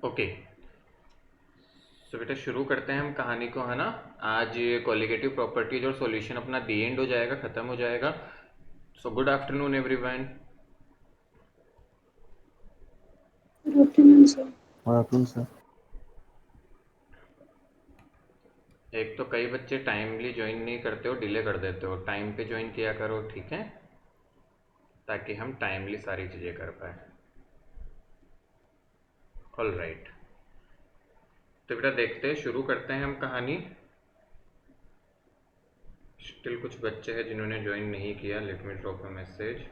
Okay, तो बेटा शुरू करते हैं हम कहानी को, है ना। आज ये कॉलिगेटिव प्रॉपर्टीज और सॉल्यूशन अपना दी एंड हो जाएगा, खत्म हो जाएगा। So good afternoon everyone. Good afternoon sir. Good afternoon sir. एक तो कई बच्चे टाइमली ज्वाइन नहीं करते हो, डिले कर देते हो। टाइम पे ज्वाइन किया करो, ठीक है, ताकि हम टाइमली सारी चीज़ें कर पाए। ऑल राइट, तो बेटा देखते हैं, शुरू करते हैं हम कहानी। स्टिल कुछ बच्चे हैं जिन्होंने ज्वाइन नहीं किया। Let me drop a message.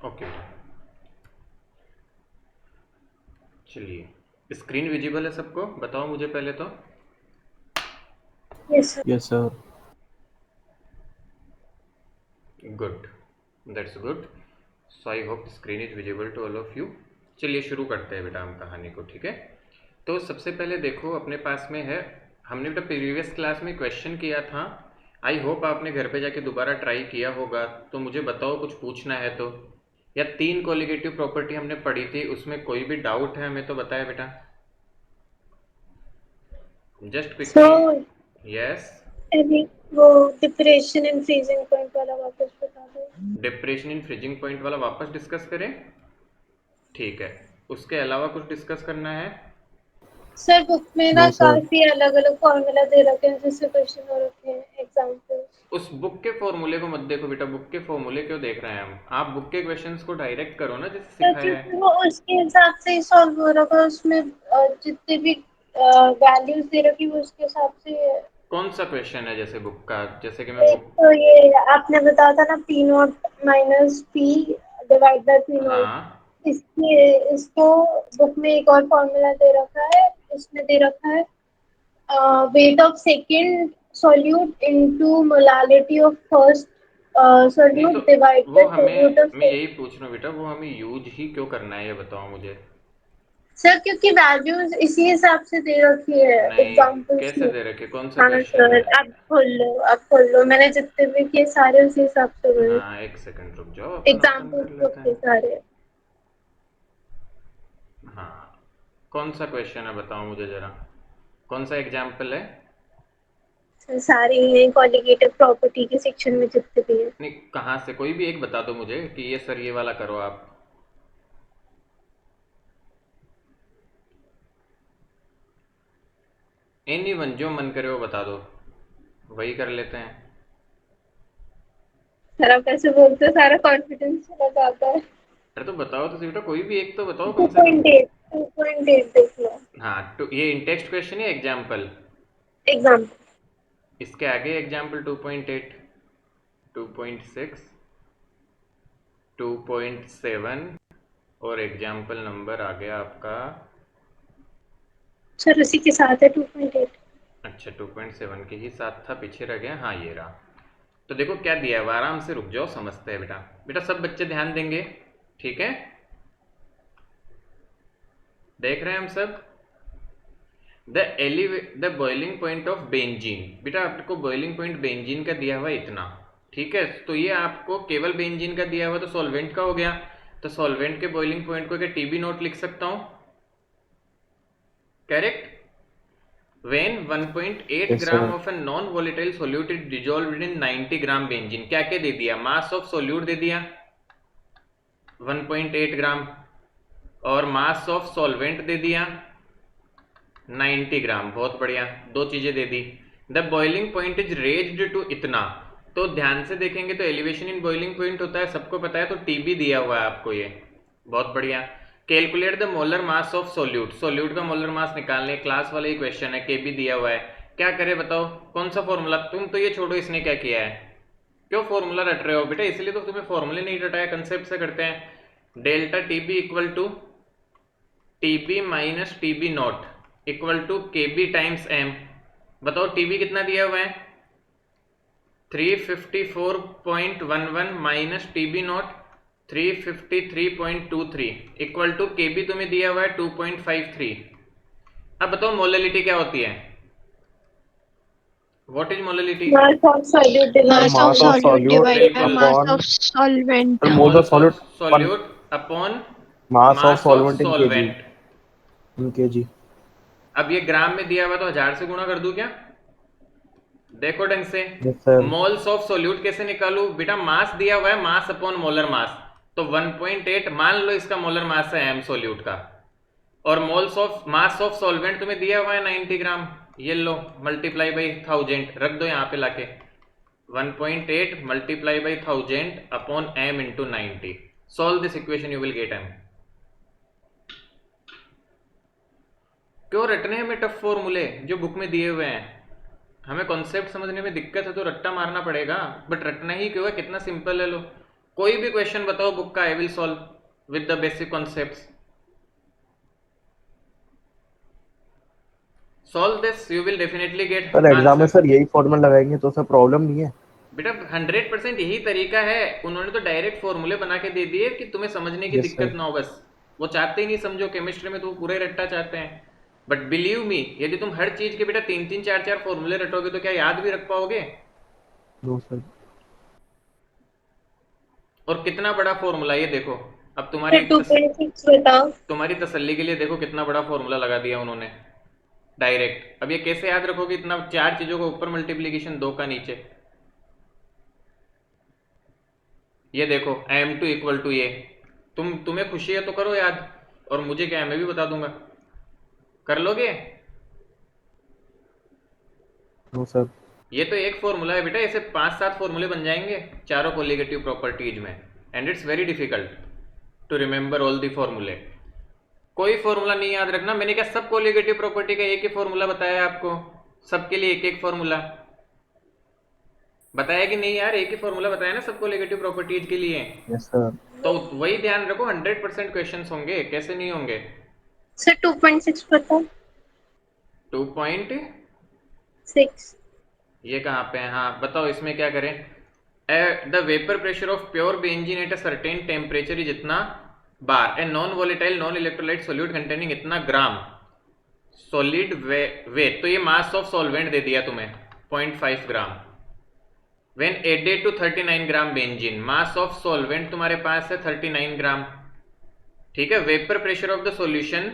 Okay, चलिए स्क्रीन विजिबल है सबको? बताओ मुझे पहले तो। Yes sir. Yes sir. Good, that's good. So I hope screen is visible to all of you. चलिए शुरू करते हैं बेटा हम कहानी को, ठीक है। तो सबसे पहले देखो अपने पास में है, हमने बेटा प्रीवियस क्लास में क्वेश्चन किया था। आई होप आपने घर पे जाके दोबारा ट्राई किया होगा। तो मुझे बताओ, कुछ पूछना है तो। या 3 कॉलिगेटिव प्रॉपर्टी हमने पढ़ी थी, उसमें कोई भी डाउट है हमें तो बताया बेटा। Just quickly. Sir yes. अभी वो डिप्रेशन एंड फ्रीजिंग पॉइंट वाला वापस बता दो। डिप्रेशन इन फ्रीजिंग पॉइंट वाला वापस डिस्कस करें, ठीक है। उसके अलावा कुछ डिस्कस करना है? सर बुक में ना नो सर। काफी अलग अलग फॉर्मूला दे रखे हैं जिससे क्वेश्चन हो रखे हैं एग्जाम्पल। उस बुक के फॉर्मूले को मत देखो बेटा। बुक के फॉर्मूले क्यों देख रहे हैं हम? आप बुक के क्वेश्चंस को डायरेक्ट करो ना, जैसे सर सिखाया क्योंकि है। वो उसके हिसाब से ही सॉल्व हो रहा है, उसमें जितने भी वैल्यूज दे रखी है वो उसके हिसाब से। कौन सा क्वेश्चन है जैसे बुक का? जैसे कि मैं एक बुक। तो ये आपने बताया था ना P not minus P divide by P not. हाँ, इसके इसको बुक में एक और फॉर्मूला दे रखा है। इसमें दे रखा है weight of second solute into molality of first नहीं तो solute divided वो by solute हमें, of मैं second। यही पूछ रहा हूँ बेटा, वो हमें यूज ही क्यों करना है ये बताओ मुझे। सर क्योंकि वैल्यूज इसी हिसाब से दे रखी है नहीं, एग्जांपल्स कैसे में। दे रखे? कौन सा हाँ क्वेश्चन सर है? आप खोल लो मैंने जितने भी किए सारे उसी हिसाब से हुए। हाँ, एक सेकंड रुक जाओ, अपन ओपन एग्जाम्पल्स कर बुक लेते के हैं। सारे। हाँ, कौन सा क्वेश्चन है बताओ मुझे जरा। कौन सा एग्जाम्पल है? सर सारे ही हैं कॉलिगेटिव प्रॉपर्टी के सेक्शन में जितने भी हैं। नहीं, कहाँ से? कोई भी एक बता दो मुझे कि ये सर ये वाला करो आप। एनी वन, जो मन करे वो बता दो, वही कर लेते हैं। सर आप कैसे बोलते हो, सारा कॉन्फिडेंस चला जाता है। अरे तो बताओ तो सही बेटा, कोई भी एक तो बताओ टू कम से कम। पॉइंट एट 2.8 देख लो। हाँ, तो ये इंटेक्स्ट क्वेश्चन है एग्जाम्पल? एग्जाम्पल। इसके आगे एग्जाम्पल 2.8, 2.6, 2.7 और एग्जाम्पल नंबर आ गया आपका। सर उसी के साथ है 2.8। अच्छा, 2.7 के ही साथ था, पीछे रह गया। हाँ ये रहा। तो देखो क्या दिया है, आराम से रुक जाओ, समझते हैं बेटा। बेटा सब बच्चे ध्यान देंगे, ठीक है। देख रहे हैं हम सब। The boiling point of benzene. बेटा आपको बॉइलिंग पॉइंट बेंजीन का दिया हुआ है इतना, ठीक है। तो ये आपको केवल बेंजीन का दिया हुआ, तो सॉल्वेंट का हो गया। तो सॉल्वेंट के बॉइलिंग पॉइंट को क्या टीबी नोट लिख सकता हूं? Correct. when 1.8 yes gram sir. Of A non volatile solute is dissolve in 90 gram benzene, क्या क्या दे दिया? मास ऑफ सोल्यूट दे दिया 1.8 ग्राम, और मास ऑफ सॉल्वेंट दे दिया 90 ग्राम। बहुत बढ़िया, दो चीजें दे दी। The boiling point is raised to इतना। तो ध्यान से देखेंगे तो एलिवेशन इन बॉइलिंग पॉइंट होता है, सबको पता है। तो टीबी दिया हुआ है आपको ये, बहुत बढ़िया। Calculate the molar mass of solute. Solute का मोलर मास निकालने, क्लास वाला ही क्वेश्चन है, केबी दिया हुआ है। क्या करे बताओ, कौन सा फॉर्मूला? तुम तो ये छोड़ो, इसने क्या किया है, क्यों फॉर्मूला रट रहे हो बेटा? इसलिए तो तुम्हें फॉर्मूले नहीं रटाया, कंसेप्ट से करते हैं। Delta TB equal to TB minus TB not equal to KB times M. बताओ टीबी कितना दिया हुआ है? 354.11 minus TB not 353.23 equal to KB तुम्हें दिया हुआ है 2.53। अब बताओ मोलैलिटी क्या होती है? What is molality? Mass of solute Mass divided of mass by of mass of solute solute solvent. divided by बिल्कुल, mass upon of solvent. Moles of moles of solute upon solute upon mass of mass of solvent in KG, solvent. In KG. अब ये ग्राम में दिया हुआ तो 1000 से गुणा कर दूं क्या? देखो ढंग से। Yes sir. Moles of solute कैसे निकालू बेटा? मास दिया हुआ है, मास अपॉन मोलर मास, तो 1.8 मान लो इसका मोलर मास है एम सोल्यूट का, और moles of mass of solvent तुम्हें दिया हुआ है 90 ग्राम, ये लो मल्टीप्लाई बाई 1000 रख दो यहाँ पे लाके, 1.8 multiply by 1000 upon m into 90। Solve this equation, you will get m। क्यों रटने हमें टफ फॉर्मूले जो बुक में दिए हुए हैं? हमें कॉन्सेप्ट समझने में दिक्कत है तो रट्टा मारना पड़ेगा, बट रटना ही क्यों है? कितना सिंपल है। लो कोई भी क्वेश्चन बताओ बुक का, I will solve with the basic concepts. Solve this, you will definitely get sir exam में आंसर। सर यही फॉर्मूला लगाएंगे तो सर प्रॉब्लम नहीं है। बेटा 100% यही तरीका है, उन्होंने तो डायरेक्ट फॉर्मूले बना के दे दिए कि तुम्हें समझने की यस दिक्कत सर। ना हो, बस वो चाहते ही नहीं समझो। केमिस्ट्री में तो वो पूरे रट्टा चाहते हैं। बट बिलीव मी, यदि तुम हर चीज के बेटा 3-3 4-4 फॉर्मूले रटोगे तो क्या याद भी रख पाओगे? No sir. और कितना बड़ा फॉर्मूला ये देखो। अब Sir, 2.6 बताओ. तुम्हारी तसल्ली के लिए देखो कितना बड़ा फॉर्मूला लगा दिया उन्होंने डायरेक्ट। अब ये कैसे याद रखोगे इतना? 4 चीजों का ऊपर मल्टीप्लीकेशन, 2 का नीचे। ये देखो m2 इक्वल टू ये, तुम्हें खुशी है तो करो याद, और मुझे क्या है मैं भी बता दूंगा। कर लोगे? No sir. ये तो एक फॉर्मूला है बेटा, ऐसे 5-7 फॉर्मूले बन जाएंगे चारों कोलिगेटिव प्रॉपर्टीज में, and it's very difficult to remember all the फॉर्मूले। कोई फॉर्मूला नहीं याद रखना। मैंने क्या सब कोलिगेटिव प्रॉपर्टी का एक ही फॉर्मूला बताया आपको? सबके लिए एक एक फॉर्मूला बताया कि नहीं यार? एक ही फॉर्मूला बताया ना सबको नेगेटिव प्रॉपर्टीज के लिए। Yes sir. तो वही ध्यान रखो, 100% क्वेश्चंस होंगे, कैसे नहीं होंगे। Sir, 2.6 बताओ. 2.6 ये कहाँ पे है? हाँ बताओ इसमें क्या करें। The vapour pressure of pure benzene at a certain temperature is इतना bar, a non volatile non electrolyte solute containing इतना ग्राम सॉलिड वेट। तो ये मास ऑफ सॉल्वेंट दे दिया तुम्हें 0.5 gram. When added to 39 gram benzene, mass of solvent तुम्हारे पास है 39 gram, ठीक है। Vapour pressure of the solution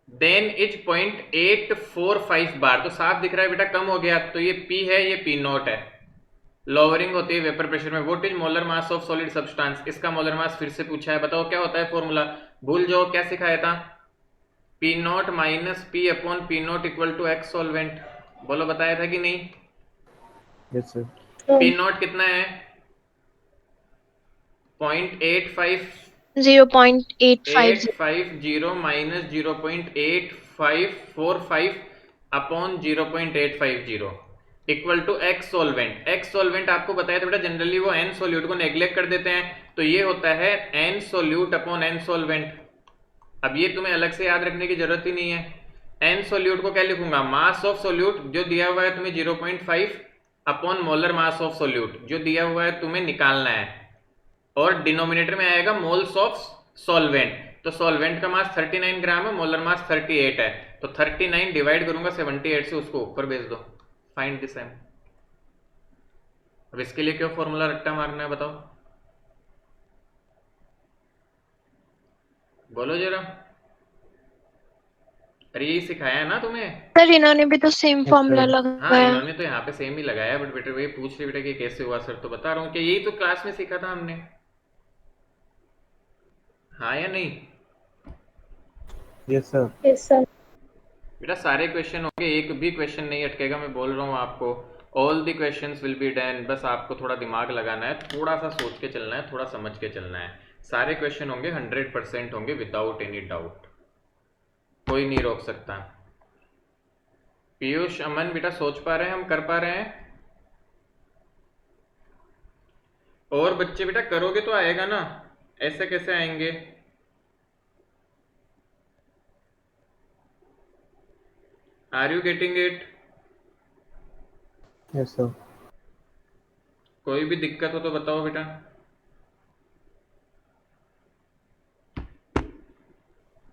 then is 0.845 bar. तो साफ दिख रहा है बेटा कम हो गया, तो ये P है, ये P नॉट है। लोअरिंग होती है वेपर प्रेशर में। What is molar mass of solid substance? इसका मोलर मास फिर से पूछा है, बताओ क्या होता है फॉर्मूला? भूल जाओ, क्या सिखाया था? P naught minus P upon P naught equal to X solvent. बोलो बताया था कि नहीं? Yes sir. P नॉट कितना है? 0.85 0.850 850 minus 0.8545 upon 0.850 equal to X solvent. X solvent आपको बताया था बेटा, जनरली वो एन सोल्यूट को नेग्लेक्ट कर देते हैं, तो ये होता है N solute upon N solvent. अब ये तुम्हें अलग से याद रखने की जरूरत ही नहीं है। एन सोल्यूट को क्या लिखूंगा? मास ऑफ सोल्यूट जो दिया हुआ है तुम्हें 0.5 upon molar mass of solute जो दिया हुआ है तुम्हें निकालना है, और डिनोमिनेटर में आएगा मोल्स ऑफ सॉल्वेंट। तो सॉल्वेंट का मास 39 ग्राम है, मोलर मास 38 है, तो 39 डिवाइड करूंगा 78 से, उसको ऊपर भेज दो। Find this M. अब इसके लिए क्यों फॉर्मूला रट्टा मारना है बताओ? बोलो जरा। अरे यही सिखाया है ना तुम्हें? सर इन्होंने भी तो सेम यस फॉर्मूला सर। हाँ लगाया. इन्होंने तो यहाँ पे सेम ही लगाया, बट बेटा ये पूछ रहे बेटा कि कैसे हुआ सर, तो बता रहा हूँ कि यही तो क्लास में सीखा था हमने, हाँ या नहीं? Yes sir. Yes, sir. बेटा सारे क्वेश्चन होंगे, एक भी क्वेश्चन नहीं अटकेगा, मैं बोल रहा हूँ आपको। All the questions will be done, बस आपको थोड़ा दिमाग लगाना है, थोड़ा सा सोच के चलना है, थोड़ा समझ के चलना है। सारे क्वेश्चन होंगे, 100% होंगे, विदाउट एनी डाउट, कोई नहीं रोक सकता। पीयूष, अमन बेटा सोच पा रहे हैं, हम कर पा रहे हैं? और बच्चे बेटा करोगे तो आएगा ना, ऐसे कैसे आएंगे? Are you getting it? Yes sir. कोई भी दिक्कत हो तो बताओ बेटा।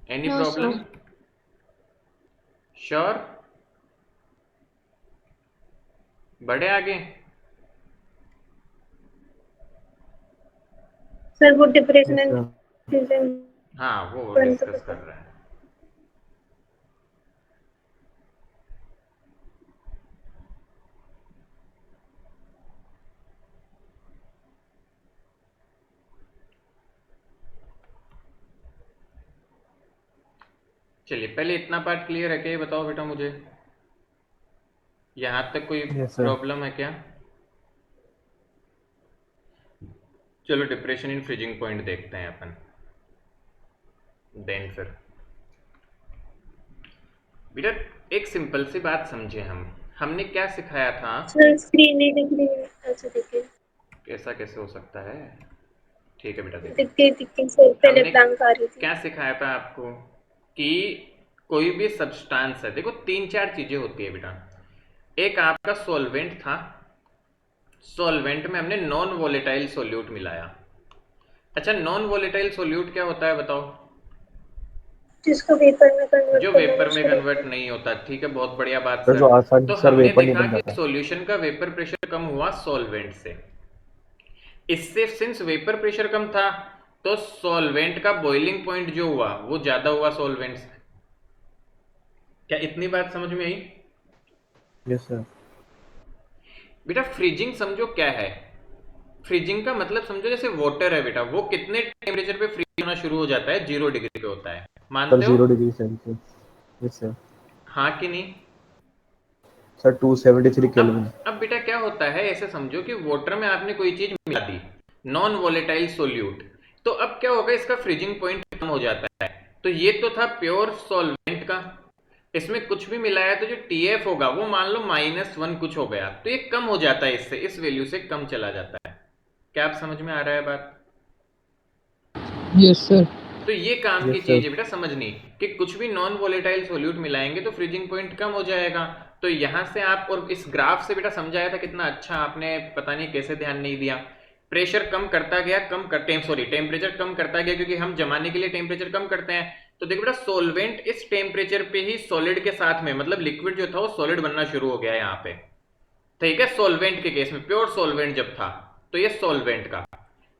Any No, sir. Problem? Sure? बढ़े आगे? सर वो depression Yes, and sir. Fusion हाँ वो पॉइंट डिस्कस कर रहे हैं। चलिए पहले इतना पार्ट क्लियर है क्या? ये बताओ बेटा मुझे, यहाँ तक कोई Yes, sir. प्रॉब्लम है क्या? चलो डिप्रेशन इन फ्रीजिंग पॉइंट देखते हैं अपन। देन फिर बेटा एक सिंपल सी बात समझे, हमने क्या सिखाया था? सर स्क्रीन नहीं दिख रही है। अच्छा देखिए ऐसा कैसे हो सकता है? ठीक है बेटा दिख देखो, गई सर, पहले हमने ब्लैंक आ रही थी। क्या सिखाया था आपको कि कोई भी सब्सटेंस है, देखो तीन चार चीजें होती है बेटा। एक आपका सॉल्वेंट था, सॉल्वेंट में हमने नॉन वोलेटाइल सोल्यूट मिलाया। अच्छा नॉन वोलेटाइल सोल्यूट क्या होता है बताओ? जिसको वेपर में कन्वर्ट जो करना वेपर में मुश्किल होता कन्वर्ट है। नहीं होता। ठीक है बहुत बढ़िया बात सर सर। जो आसानी तो से सर हमने वेपर नहीं देखा बन कि जाता। सॉल्यूशन का वेपर प्रेशर कम हुआ सॉल्वेंट से। इससे सिंस वेपर प्रेशर कम था तो सॉल्वेंट का बॉइलिंग पॉइंट जो हुआ वो ज्यादा हुआ सॉल्वेंट से। क्या इतनी बात समझ में आई? Yes, sir. बेटा फ्रीजिंग समझो क्या है। फ्रीजिंग का मतलब समझो जैसे वाटर है बेटा, वो कितने टेम्परेचर पे फ्रीज होना शुरू हो जाता है? 0 डिग्री पे होता है, Sir, मानते हो? 0 degree Celsius. Yes, sir. हाँ कि नहीं? Sir, 273 Kelvin. अब बेटा क्या होता है, ऐसे समझो कि वाटर में आपने कोई चीज मिला दी, नॉन वोलेटाइल सोल्यूट, तो अब क्या होगा, इसका फ्रीजिंग पॉइंट कम हो जाता है। तो ये तो था प्योर सॉल्वेंट का, इसमें कुछ भी मिलाया तो जो टीएफ होगा वो मान लो -1 कुछ हो गया, तो ये कम हो जाता है, इससे इस वैल्यू से कम चला जाता है। क्या आप समझ में आ रहा है बात? Yes sir. तो ये काम की Yes, चीज sir. है बेटा समझनी, कि कुछ भी नॉन वोलेटाइल सोल्यूट मिलाएंगे तो फ्रीजिंग पॉइंट कम हो जाएगा। तो यहां से आप, और इस ग्राफ से बेटा समझाया था कितना अच्छा, आपने पता नहीं कैसे ध्यान नहीं दिया। प्रेशर कम करता गया, टेम्परेचर कम करता गया, क्योंकि हम जमाने के लिए टेम्परेचर कम करते हैं। तो देखो बेटा सोलवेंट इस टेम्परेचर पे ही सॉलिड के साथ में, मतलब लिक्विड जो था वो सॉलिड बनना शुरू हो गया यहाँ पे। ठीक है, सॉल्वेंट के केस में, प्योर सॉल्वेंट जब था तो ये सॉल्वेंट का,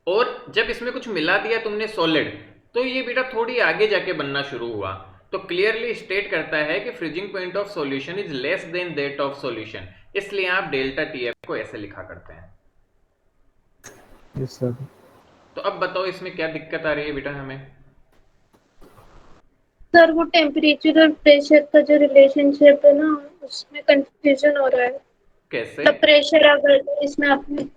और जब इसमें कुछ मिला दिया तुमने सॉलिड, तो ये बेटा थोड़ी आगे जाके बनना शुरू हुआ। तो क्लियरली स्टेट करता है कि freezing point of solution is less then that of solution, इसलिए आप डेल्टा टीएफ को ऐसे लिखा करते हैं। Yes, sir. तो अब बताओ इसमें क्या दिक्कत आ रही है बेटा हमें? सर वो टेम्परेचर और प्रेशर का जो रिलेशनशिप है ना, उसमें कंफ्यूजन हो रहा है। कैसे? मतलब प्रेशर अगर इसमें आपने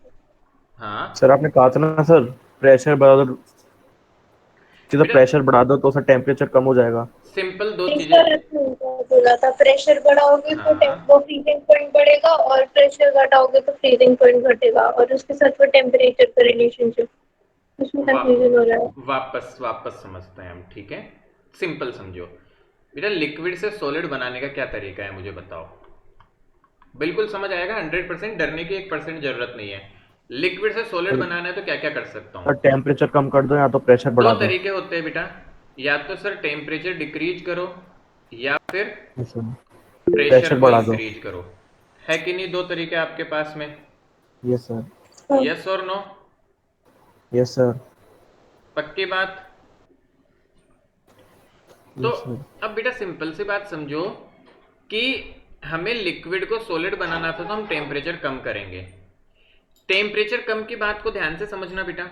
हाँ सर आपने कहा था ना सर, प्रेशर बढ़ा दो, सीधा बेटा प्रेशर बढ़ा दो तो सर टेम्परेचर कम हो जाएगा। सिंपल दो इस चीजें। तरह बोला था, प्रेशर बढ़ाओगे तो हाँ वो फ्रीजिंग पॉइंट बढ़ेगा और प्रेशर घटाओगे तो फ्रीजिंग पॉइंट घटेगा, और उसके साथ वो टेम्परेचर का रिलेशनशिप, उसमें वा, कंफ्यूजन हो रहा है। वापस समझते हैं हम, ठीक है? सिंपल समझो बेटा, लिक्विड से सॉलिड बनाने का क्या तरीका है मुझे बताओ। बिल्कुल समझ आएगा 100%, डरने की 1% जरूरत नहीं है। लिक्विड से सॉलिड बनाना है तो क्या क्या कर सकता सर हूँ? टेम्परेचर कम कर दो या तो प्रेशर दो बढ़ा दो। तरीके होते हैं बेटा, या तो सर टेम्परेचर डिक्रीज करो या फिर Yes, sir. प्रेशर प्रेशर को बढ़ा दो। इंक्रीज करो। है कि नहीं दो तरीके आपके पास में? Yes, sir. हाँ। यस और नो? Yes, sir. पक्की बात? तो Yes, sir. अब बेटा सिंपल सी बात समझो कि हमें लिक्विड को सॉलिड बनाना था तो हम टेम्परेचर कम करेंगे। टेम्परेचर कम की बात को ध्यान से समझना बेटा,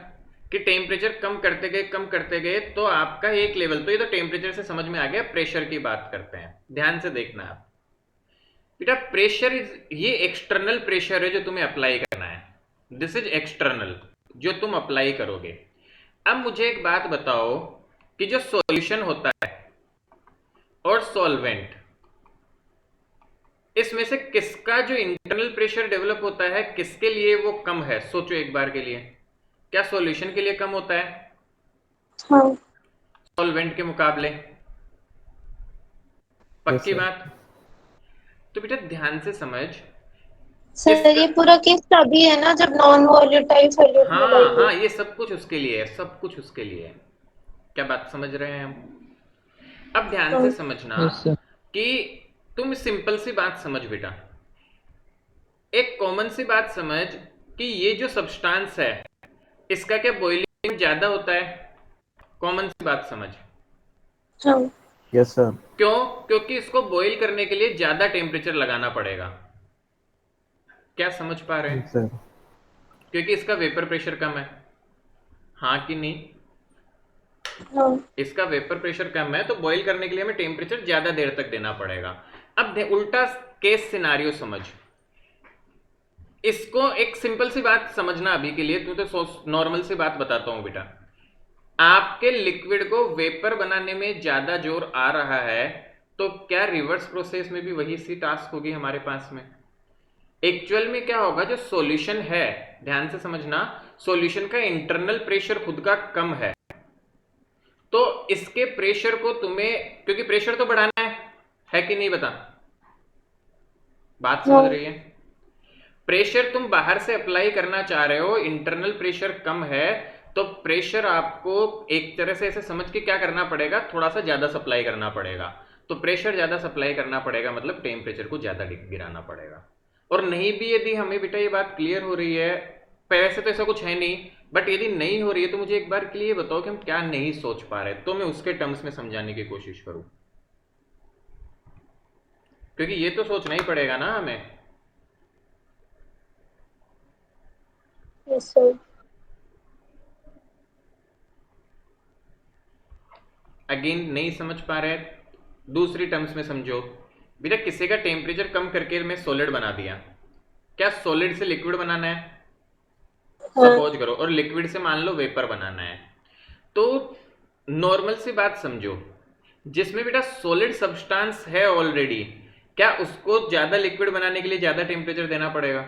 कि टेम्परेचर कम करते गए तो आपका एक लेवल, तो ये तो टेम्परेचर से समझ में आ गया। प्रेशर की बात करते हैं, ध्यान से देखना आप बेटा। प्रेशर ये एक्सटर्नल प्रेशर है जो तुम्हें अप्लाई करना है, दिस इज एक्सटर्नल, जो तुम अप्लाई करोगे। अब मुझे एक बात बताओ कि जो सॉल्यूशन होता है और सॉल्वेंट, इसमें से किसका जो इंटरनल प्रेशर डेवलप होता है, किसके लिए वो कम है? सोचो एक बार के लिए, क्या सॉल्यूशन के लिए कम होता है हाँ सॉल्वेंट के मुकाबले? पक्की sir. बात? तो बेटा ध्यान से समझ, सर, इसका, ये पूरा केस तभी है ना जब नॉन वोलेटाइल सॉल्यूट हाँ मिलाएंगे। हाँ ये सब कुछ उसके लिए है, सब कुछ उसके लिए है। क्या बात समझ रहे हैं हम? अब ध्यान से समझना यस सर। कि तुम सिंपल सी बात समझ बेटा, एक कॉमन सी बात समझ कि ये जो सब्सटेंस है इसका क्या बॉइलिंग ज्यादा होता है? कॉमन सी बात समझ। हाँ यस सर। क्यों? क्योंकि इसको बॉईल करने के लिए ज्यादा टेम्परेचर लगाना पड़ेगा। क्या समझ पा रहे हैं? सर क्योंकि इसका वेपर प्रेशर कम है। हाँ कि नहीं? हाँ इसका वेपर प्रेशर कम है तो बॉईल करने के लिए हमें टेम्परेचर ज्यादा देर तक देना पड़ेगा। अब उल्टा केस सिनारियो समझ, इसको एक सिंपल सी बात समझना अभी के लिए, तो नॉर्मल सी बात बताता हूं बेटा। आपके लिक्विड को वेपर बनाने में ज्यादा जोर आ रहा है, तो क्या रिवर्स प्रोसेस में भी वही सी टास्क होगी हमारे पास में? एक्चुअल में क्या होगा, जो सॉल्यूशन है, ध्यान से समझना, सॉल्यूशन का इंटरनल प्रेशर खुद का कम तो इसके प्रेशर को तुम्हें, क्योंकि प्रेशर तो बढ़ाना है कि नहीं? बता, बात समझ हाँ रही है? प्रेशर तुम बाहर से अप्लाई करना चाह रहे हो, इंटरनल प्रेशर कम है, तो प्रेशर आपको एक तरह से ऐसे समझ के क्या करना पड़ेगा, थोड़ा सा ज्यादा सप्लाई करना पड़ेगा। तो प्रेशर ज्यादा सप्लाई करना पड़ेगा मतलब टेम्परेचर को ज्यादा गिराना पड़ेगा। और नहीं भी यदि हमें बेटा ये बात क्लियर हो रही है, वैसे तो ऐसा कुछ है नहीं, बट यदि नहीं हो रही है तो मुझे एक बार के लिए बताओ कि हम क्या नहीं सोच पा रहे, तो मैं उसके टर्म्स में समझाने की कोशिश करूं, क्योंकि ये तो सोचना ही पड़ेगा ना हमें। Yes sir. अगेन नहीं समझ पा रहे, दूसरी टर्म्स में समझो बेटा। किसी का टेम्परेचर कम करके मैं सॉलिड बना दिया, क्या सॉलिड से लिक्विड बनाना है? हाँ सपोज करो, और लिक्विड से मान लो वेपर बनाना है, तो नॉर्मल सी बात समझो, जिसमें बेटा सॉलिड सब्सटेंस है ऑलरेडी, क्या उसको ज्यादा लिक्विड बनाने के लिए ज्यादा टेम्परेचर देना पड़ेगा?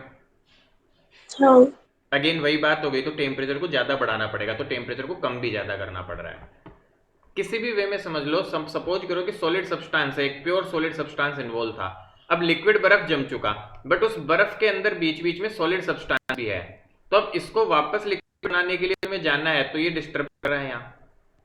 हाँ अगेन वही बात हो गई, तो टेम्परेचर को ज्यादा बढ़ाना पड़ेगा, तो टेम्परेचर को कम भी ज्यादा करना पड़ रहा है। किसी भी वे में समझ लो, सपोज करो कि सॉलिड सब्सटेंस है, एक प्योर सॉलिड सब्सटेंस इन्वॉल्व था, अब लिक्विड बर्फ जम चुका, बट उस बर्फ के अंदर बीच बीच में सॉलिड सब्सटेंस भी है, तो अब इसको वापस लिक्विड बनाने के लिए तुम्हें जानना है, तो ये डिस्टर्ब कर रहा है यहाँ,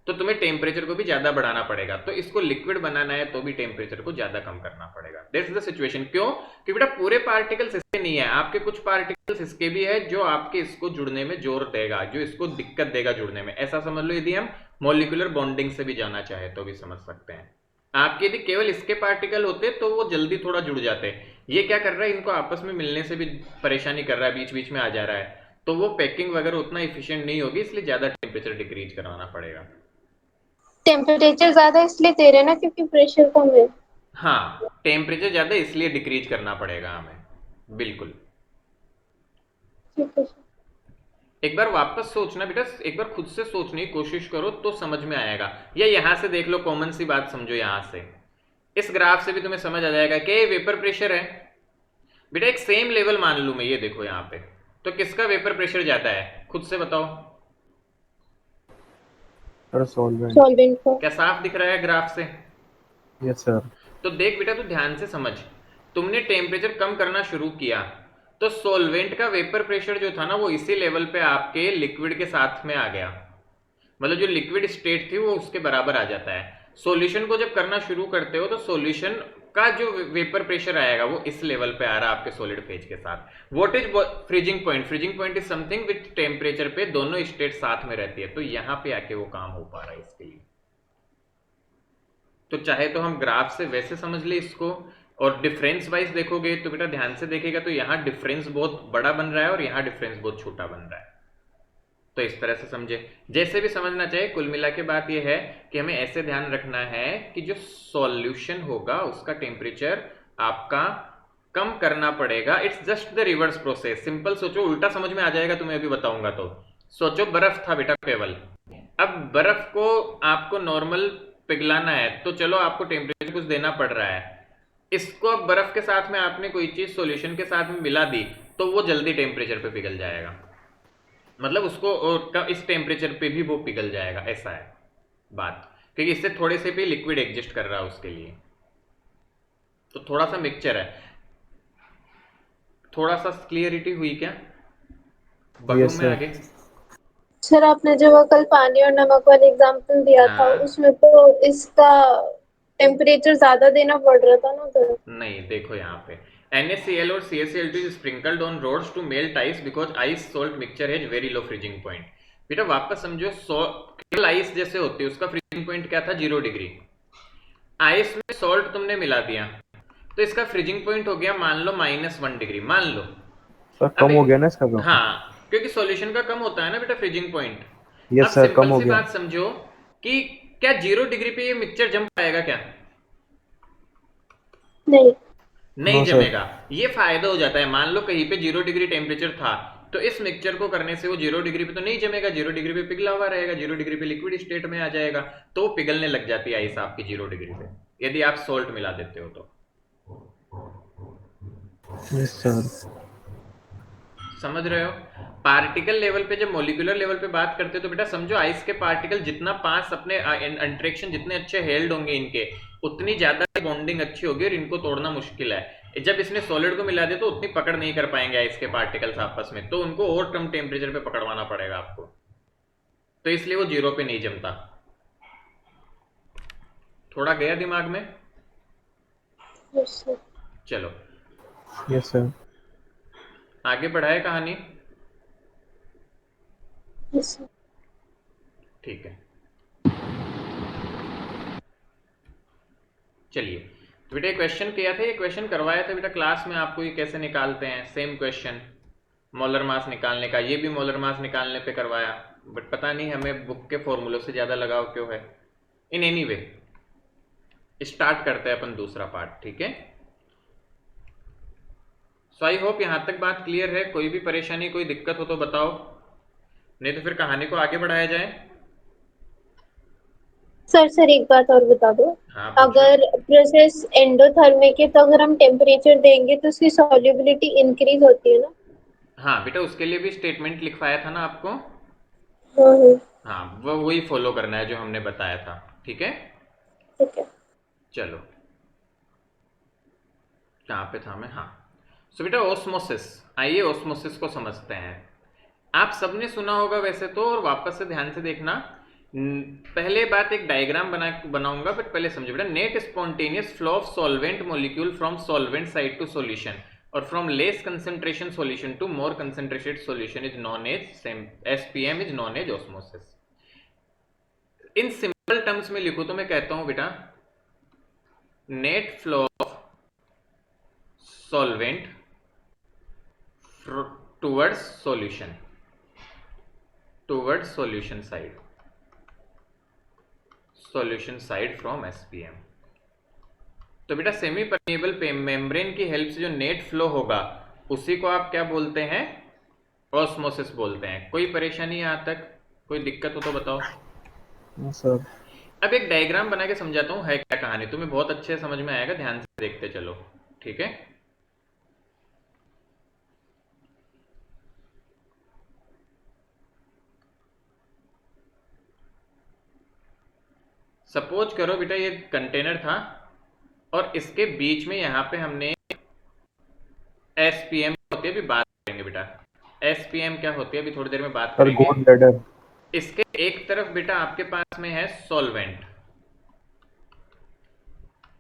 तो तुम्हें टेम्परेचर को भी ज्यादा बढ़ाना पड़ेगा, तो इसको लिक्विड बनाना है तो भी टेम्परेचर को ज्यादा कम करना पड़ेगा। That's the situation. क्यों? क्योंकि बेटा पूरे पार्टिकल्स इसके नहीं है, आपके कुछ पार्टिकल्स इसके भी है जो आपके इसको जुड़ने में जोर देगा, जो इसको दिक्कत देगा जुड़ने में। ऐसा समझ लो, यदि हम मॉलिक्यूलर बॉन्डिंग से भी जाना चाहे तो भी समझ सकते हैं। आपके यदि केवल इसके पार्टिकल होते तो वो जल्दी थोड़ा जुड़ जाते, ये क्या कर रहा है, इनको आपस में मिलने से भी परेशानी कर रहा है, बीच बीच में आ जा रहा है, तो वो पैकिंग वगैरह उतना इफिशियंट नहीं होगी, इसलिए ज्यादा टेम्परेचर डिक्रीज करवाना पड़ेगा। टेम्परेचर ज्यादा इसलिए दे रहे हैं ना क्योंकि प्रेशर कम है। हाँ, टेम्परेचर ज्यादा इसलिए डिक्रीज करना पड़ेगा हमें, बिल्कुल। ठीक है सर। एक बार वापस सोचना बेटा, एक बार खुद से सोचने की कोशिश करो तो समझ में आएगा, या यहां से देख लो, कॉमन सी बात समझो, यहां से इस ग्राफ से भी तुम्हें समझ आ जाएगा कि ये वेपर प्रेशर है बेटा, एक सेम लेवल मान लूं मैं, ये देखो यहां पे, तो किसका वेपर प्रेशर ज्यादा है, खुद से बताओ। Sir solvent. सॉल्वेंट का। क्या साफ दिख रहा है ग्राफ से? Yes sir. तो देख बेटा, तू ध्यान से समझ, तुमने टेम्परेचर कम करना शुरू किया, तो सॉल्वेंट का वेपर प्रेशर जो था ना, वो इसी लेवल पे आपके लिक्विड के साथ में आ गया, मतलब जो लिक्विड स्टेट थी वो उसके बराबर आ जाता है। सॉल्यूशन को जब करना शुरू करते हो तो सॉल्यूशन का जो वेपर प्रेशर आएगा वो इस लेवल पे आ रहा है आपके सॉलिड फेज के साथ। What is freezing point? Freezing point is something with temperature पे दोनों स्टेट साथ में रहती है, तो यहां पे आके वो काम हो पा रहा है इसके लिए। तो चाहे तो हम ग्राफ से वैसे समझ ले इसको, और डिफरेंस वाइज देखोगे तो बेटा ध्यान से देखेगा तो यहाँ डिफरेंस बहुत बड़ा बन रहा है और यहाँ डिफरेंस बहुत छोटा बन रहा है, तो इस तरह से समझे। जैसे भी समझना चाहिए, कुल मिला के बात यह है कि हमें ऐसे ध्यान रखना है कि जो सॉल्यूशन होगा उसका टेम्परेचर आपका कम करना पड़ेगा। It's just the reverse process. Simple सोचो, उल्टा समझ में आ जाएगा तुम्हें अभी बताऊंगा। तो सोचो बर्फ था बेटा केवल, अब बर्फ को आपको नॉर्मल पिघलाना है, तो चलो आपको टेम्परेचर कुछ देना पड़ रहा है, इसको अब बर्फ के साथ में आपने कोई चीज सॉल्यूशन के साथ में मिला दी तो वो जल्दी टेम्परेचर पे पिघल जाएगा, मतलब उसको इस टेम्परेचर पे भी वो पिघल जाएगा, ऐसा है बात, क्योंकि इससे थोड़े से भी लिक्विड एग्जिस्ट कर रहा है उसके लिए। तो थोड़ा सा मिक्सचर है, थोड़ा सा क्लियरिटी हुई क्या? बढ़ूं Yes, मैं sir. आगे? सर आपने जो वो कल पानी और नमक वाला एग्जांपल दिया था हाँ। उसमें तो इसका टेम्परेचर ज्यादा देना पड़ रहा था ना उधर। नहीं, देखो यहाँ पे NaCl और CaCl2 is sprinkled on rods to melt ice because ice salt mixture has very low freezing point। बेटा वापस समझो, केवल आइस जैसे होती है उसका फ्रीजिंग पॉइंट क्या था, 0 डिग्री। आइस में सॉल्ट तुमने मिला दिया तो इसका फ्रीजिंग पॉइंट हो गया मान लो -1 डिग्री, मान लो। सर कम हो गया ना इसका तो। हाँ, क्योंकि सॉल्यूशन का कम होता है ना बेटा फ्रीजिंग पॉइंट। यस अब सर, कम सिंपल हो सी गया। बात समझो कि क्या 0 डिग्री पे ये मिक्सचर जम पाएगा क्या? नहीं, नहीं नो सर। जमेगा। ये फायदा हो जाता है, मान लो कहीं पे 0 डिग्री टेम्परेचर था तो इस मिक्सचर को करने से वो 0 डिग्री पे तो नहीं जमेगा, 0 डिग्री पे पिघला हुआ रहेगा, 0 डिग्री पे लिक्विड स्टेट में आ जाएगा, तो पिघलने लग जाती है आइस आपकी 0 डिग्री पे, यदि आप सोल्ट मिला देते हो तो। Yes sir. समझ रहे हो? पार्टिकल लेवल पे जब मॉलिक्यूलर लेवल पे बात करते हो तो बेटा समझो आइस के पार्टिकल जितना पास अपने इंटरेक्शन जितने अच्छे हेल्ड होंगे इनके, उतनी ज्यादा बॉन्डिंग अच्छी होगी और इनको तोड़ना मुश्किल है। जब इसने सॉलिड को मिला दिया तो उतनी पकड़ नहीं कर पाएंगे आइस के पार्टिकल्स आपस में, तो उनको और कम टेम्परेचर पे पकड़वाना पड़ेगा आपको, तो इसलिए वो 0 पे नहीं जमता। थोड़ा गया दिमाग में? Yes sir. चलो यस सर। आगे बढ़ाए कहानी। Yes sir. ठीक है, चलिए। तो बेटा क्वेश्चन किया था, ये क्वेश्चन करवाया था बेटा क्लास में आपको, ये कैसे निकालते हैं, सेम क्वेश्चन मोलर मास निकालने का, ये भी मोलर मास निकालने पे करवाया, बट पता नहीं हमें बुक के फॉर्मूलों से ज़्यादा लगाव क्यों है। इन एनी वे स्टार्ट करते हैं अपन दूसरा पार्ट, ठीक है। सो आई होप यहाँ तक बात क्लियर है। कोई भी परेशानी कोई दिक्कत हो तो बताओ, नहीं तो फिर कहानी को आगे बढ़ाया जाए। सर एक बात और बता दो। हाँ पूछो। अगर प्रोसेस एंडोथर्मिक है तो अगर हम टेम्परेचर देंगे तो उसकी सॉल्युबिलिटी इंक्रीज होती है ना? हाँ बेटा, उसके लिए भी स्टेटमेंट लिखवाया था ना आपको। हाँ, हाँ, वो वही फॉलो करना है जो हमने बताया था, ठीक है। ठीक है। चलो कहाँ पे था मैं, हाँ। सो बेटा ओस्मोसिस, आइए ओस्मोसिस को समझते हैं। आप सबने सुना होगा वैसे तो, और वापस से ध्यान से देखना। पहले बात एक डायग्राम बनाऊंगा, बट पहले समझो बेटा। Net spontaneous flow of solvent molecule from solvent side to solution और from less concentration solution to more concentrated solution is known as SPM is known as osmosis. In simple terms में लिखो तो मैं कहता हूं बेटा, net flow of solvent towards solution, towards solution side, solution side from SPM। तो बेटा semi permeable membrane की हेल्प से जो नेट फ्लो होगा उसी को आप क्या बोलते हैं, ऑस्मोसिस बोलते हैं। कोई परेशानी यहां तक, कोई दिक्कत हो तो बताओ। सर अब एक डायग्राम बना के समझाता हूं है क्या कहानी, तुम्हें बहुत अच्छे समझ में आएगा, ध्यान से देखते चलो, ठीक है। सपोज करो बेटा ये कंटेनर था और इसके बीच में यहां पे हमने SPM होती है, अभी बात करेंगे बेटा SPM क्या होती है, अभी थोड़ी देर में बात सर करेंगे। Gold ladder. इसके एक तरफ बेटा आपके पास में है सॉल्वेंट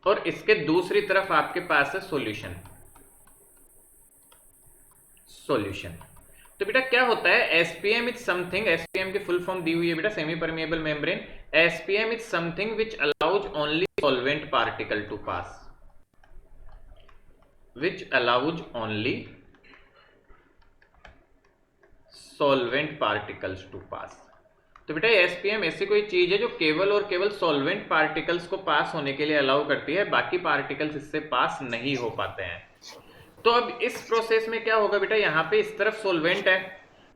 और इसके दूसरी तरफ आपके पास है सॉल्यूशन। सॉल्यूशन तो बेटा क्या होता है, SPM इज समथिंग, SPM की फुल फॉर्म दी हुई है बेटा, semi permeable membrane. SPM is something which allows only solvent particle to pass, which allows only solvent particles to pass। तो बेटा SPM ऐसी कोई चीज है जो केवल और केवल सॉल्वेंट पार्टिकल्स को पास होने के लिए अलाउ करती है, बाकी पार्टिकल्स इससे पास नहीं हो पाते हैं। तो अब इस प्रोसेस में क्या होगा बेटा, यहाँ पे इस तरफ सॉल्वेंट है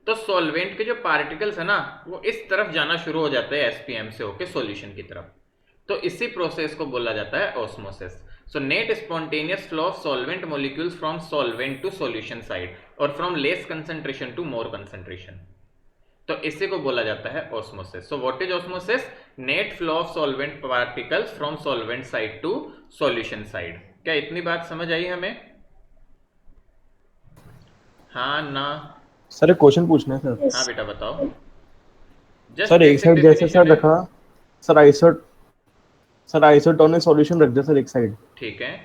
तो सॉल्वेंट के जो पार्टिकल्स है ना वो इस तरफ जाना शुरू हो जाते हैं SPM से होके सॉल्यूशन की तरफ, तो इसी प्रोसेस को बोला जाता है osmosis. So net spontaneous flow of solvent molecules from solvent to solution side और from less concentration to more concentration, तो इसी को बोला जाता है osmosis। So what is osmosis? Net flow of solvent particles from solvent side to solution side। क्या इतनी बात समझ आई हमें? हाँ ना? सर एक क्वेश्चन पूछना है सर। हाँ बेटा बताओ। Just सर एक basic साइड जैसे definition सर है। रखा, sir right side sir isotonic solution रख दे सर एक साइड, ठीक है।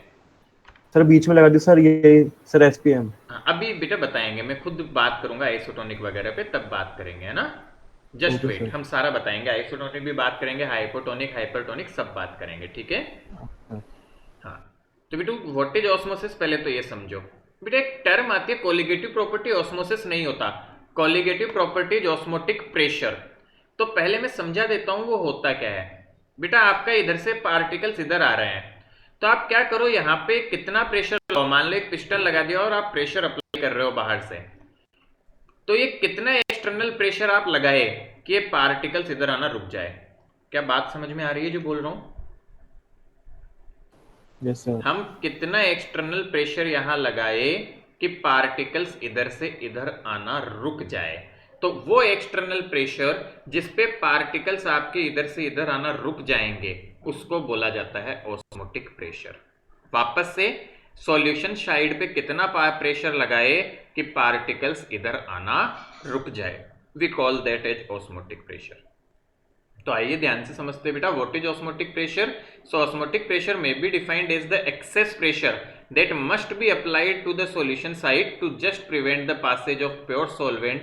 सर बीच में लगा दी सर ये सर एसपीएम। हाँ, अभी बेटा बताएंगे, मैं खुद बात करूंगा आइसोटोनिक वगैरह पे, तब बात करेंगे, है ना। Just okay wait, sir. हम सारा बताएंगे, आइसोटोनिक भी बात करेंगे, हाइपोटोनिक हाइपरटोनिक सब बात करेंगे, ठीक है। हाँ, तो बेटू व्हाट इज ऑस्मोसिस पहले तो ये समझो। बेटा एक टर्म आती है कोलिगेटिव प्रॉपर्टी, ऑस्मोसिस नहीं होता। Colligative property is osmotic pressure. तो पहले मैं समझा देता हूं वो होता क्या है। बेटा आपका इधर से पार्टिकल्स इधर आ रहे हैं, तो आप क्या करो, यहाँ पे कितना प्रेशर लो, मान लो एक पिस्टन लगा दिया और आप प्रेशर अप्लाई कर रहे हो बाहर से, तो ये कितना एक्सटर्नल प्रेशर आप लगाए कि ये पार्टिकल्स इधर आना रुक जाए। क्या बात समझ में आ रही है जो बोल रहा हूं? Yes sir. हम कितना एक्सटर्नल प्रेशर यहां लगाए कि पार्टिकल्स इधर से इधर आना रुक जाए। तो वो एक्सटर्नल प्रेशर जिस पे पार्टिकल्स आपके इधर से इधर आना रुक जाएंगे उसको बोला जाता है ऑस्मोटिक प्रेशर। वापस से, सॉल्यूशन साइड पे कितना प्रेशर लगाए कि पार्टिकल्स इधर आना रुक जाए, we call that as osmotic pressure. तो आइए ध्यान से समझते हैं बेटा, what is osmotic pressure. So osmotic pressure may be defined as the excess pressure that must be applied to the solution side to just prevent the passage of pure solvent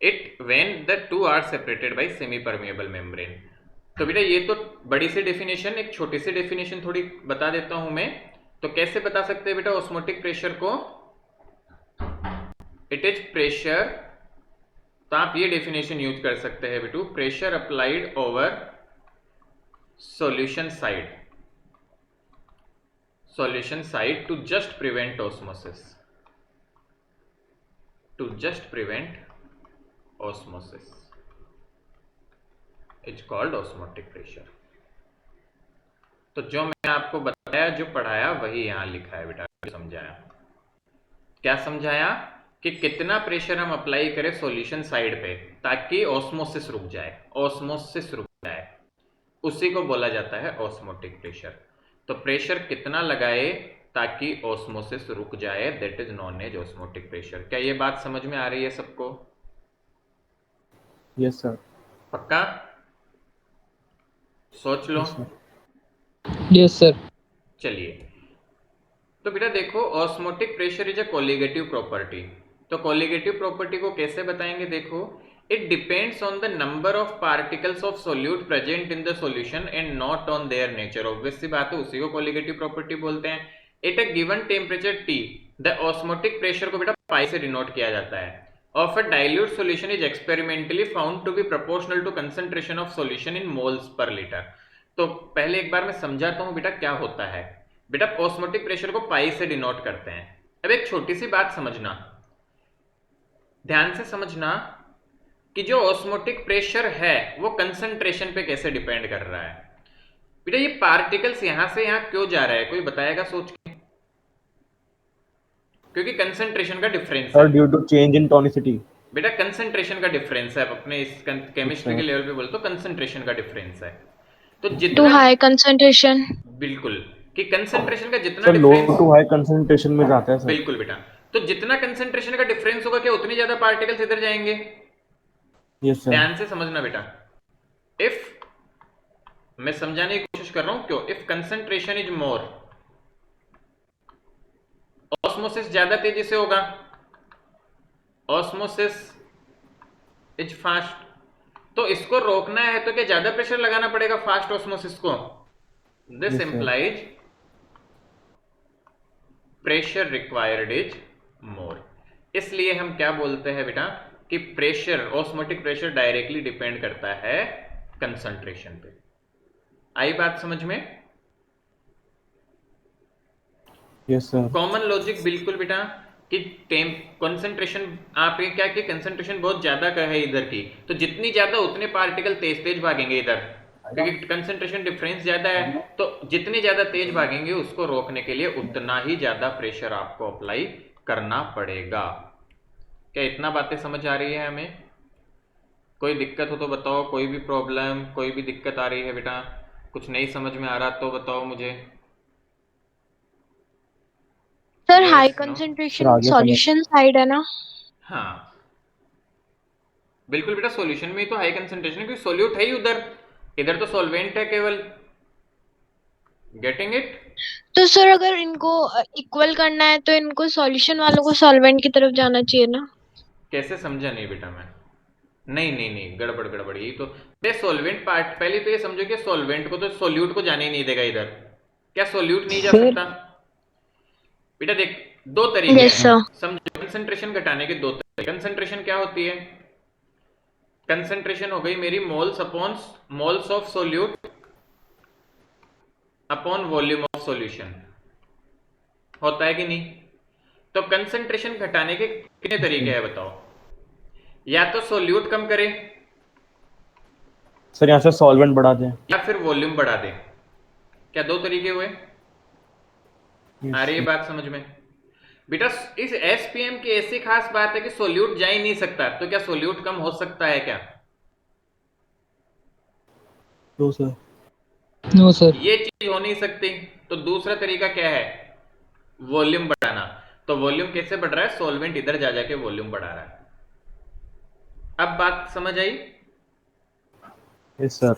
it when the two are separated by semi permeable membrane। तो बेटा ये तो बड़ी सी definition, एक छोटी सी definition थोड़ी बता देता हूं मैं। तो कैसे बता सकते हैं बेटा ऑस्मोटिक प्रेशर को? इट इज प्रेशर, तो आप ये डेफिनेशन यूज कर सकते हैं बेटू, pressure applied over solution side to just prevent osmosis, it's called osmotic pressure. तो जो मैं आपको बताया, जो पढ़ाया, वही यहां लिखा है बेटा, समझाया। क्या समझाया? कि कितना प्रेशर हम अप्लाई करें सॉल्यूशन साइड पे ताकि ऑस्मोसिस रुक जाए, उसी को बोला जाता है ऑस्मोटिक प्रेशर। तो प्रेशर कितना लगाए ताकि ऑस्मोसिस रुक जाए, that is known as osmotic pressure. क्या ये बात समझ में आ रही है सबको? Yes sir. पक्का? सोच लो। Yes sir. चलिए, तो बेटा देखो, osmotic pressure is a colligative property. तो कोलिगेटिव प्रॉपर्टी को कैसे बताएंगे? देखो, it depends on the number of particles of solute present in the solution and not on their nature. Obvious सी बात है, उसी को कोलिगेटिव प्रॉपर्टी बोलते हैं। At a given temperature T, the osmotic pressure को बेटा पाई से डिनोट किया जाता है, of a dilute solution is experimentally found to be proportional to concentration of solution in moles per litre. तो पहले एक बार मैं समझाता हूं बेटा क्या होता है। बेटा ऑस्मोटिक प्रेशर को पाई से डिनोट करते हैं। अब एक छोटी सी बात समझना, ध्यान से समझना, कि जो ऑस्मोटिक प्रेशर है वो कंसंट्रेशन पे कैसे डिपेंड कर रहा है। बेटा ये पार्टिकल्स यहां से यहां क्यों जा रहा है, कोई बताएगा सोच के? क्योंकि कंसंट्रेशन का डिफरेंस सर है due to change in tonicity. बेटा, कंसंट्रेशन का डिफरेंस है। अपने इस केमिस्ट्री के लेवल पे बोल तो कंसंट्रेशन का डिफरेंस है। तो टू जितना, हाई कंसंट्रेशन। बिल्कुल, कि कंसंट्रेशन का जितना sir low difference, to high concentration में जाता है सर। बिल्कुल बेटा, तो जितना कंसंट्रेशन का डिफरेंस होगा क्या उतनी ज्यादा पार्टिकल्स इधर जाएंगे। Yes sir. ध्यान से समझना बेटा, इफ, मैं समझाने की कोशिश कर रहा हूं क्यों, if concentration is more, osmosis ज्यादा तेजी से होगा, ऑस्मोसिस इज फास्ट। तो इसको रोकना है तो क्या ज्यादा प्रेशर लगाना पड़ेगा फास्ट ऑस्मोसिस को? This Yes, sir. Implies pressure required is more. इसलिए हम क्या बोलते हैं बेटा कि pressure, osmotic pressure directly depend करता है कंसंट्रेशन पे। आई बात समझ में? Yes sir. कॉमन लॉजिक बिल्कुल बेटा, कि कंसंट्रेशन, आप ये क्या कि कंसंट्रेशन बहुत ज्यादा का है इधर की, तो जितनी ज्यादा उतने पार्टिकल तेज तेज भागेंगे इधर, क्योंकि कंसंट्रेशन डिफरेंस ज्यादा है। तो जितने ज्यादा तेज भागेंगे उसको रोकने के लिए उतना ही ज्यादा प्रेशर आपको अप्लाई करना पड़ेगा। क्या इतना बातें समझ आ रही है हमें? कोई दिक्कत हो तो बताओ, कोई भी प्रॉब्लम, कोई भी दिक्कत आ रही है बेटा, कुछ नहीं समझ में आ रहा तो बताओ मुझे। Sir Yes, high no? Concentration sir, आगे सॉल्यूशन साइड है ना? हाँ बिल्कुल बेटा, सॉल्यूशन में ही तो हाई कंसंट्रेशन है, क्योंकि सॉल्यूट है ही उधर, इधर तो सॉल्वेंट है केवल। Getting it? तो सर अगर इनको इक्वल करना है तो इनको सॉल्यूशन वालों को सॉल्वेंट की तरफ जाना चाहिए ना? कैसे समझा नहीं बेटा मैं? नहीं नहीं नहीं, गड़बड़ गड़बड़। यही तो बे सॉल्वेंट पार्ट, पहले तो ये समझो कि सॉल्वेंट को तो सोल्यूट को जाने ही नहीं देगा इधर। क्या सोल्यूट नहीं जा सर सकता? बेटा देख, दो तरीके यस हैं, सर। समझो कंसंट्रेशन घटाने के दो तरीके। कंसंट्रेशन क्या होती है? कंसंट्रेशन हो गई मेरी moles upon moles of solute upon volume of solution, होता है कि नहीं? तो कंसंट्रेशन घटाने के कितने तरीके हैं बताओ? या तो सोल्यूट कम करें सर यहाँ से सॉल्वेंट बढ़ा दें। या फिर वॉल्यूम बढ़ा दें। क्या दो तरीके हुए? आ रही है बात समझ में? बेटा इस एसपीएम की ऐसी खास बात है कि सोल्यूट जा ही नहीं सकता, तो क्या सोल्यूट कम हो सकता है क्या? तो सर नो सर। ये चीज हो नहीं सकती। तो दूसरा तरीका क्या है? वॉल्यूम बढ़ाना। तो वॉल्यूम कैसे बढ़ रहा है? सॉल्वेंट इधर जा जाके वॉल्यूम बढ़ा रहा है। अब बात समझ आई? Yes sir.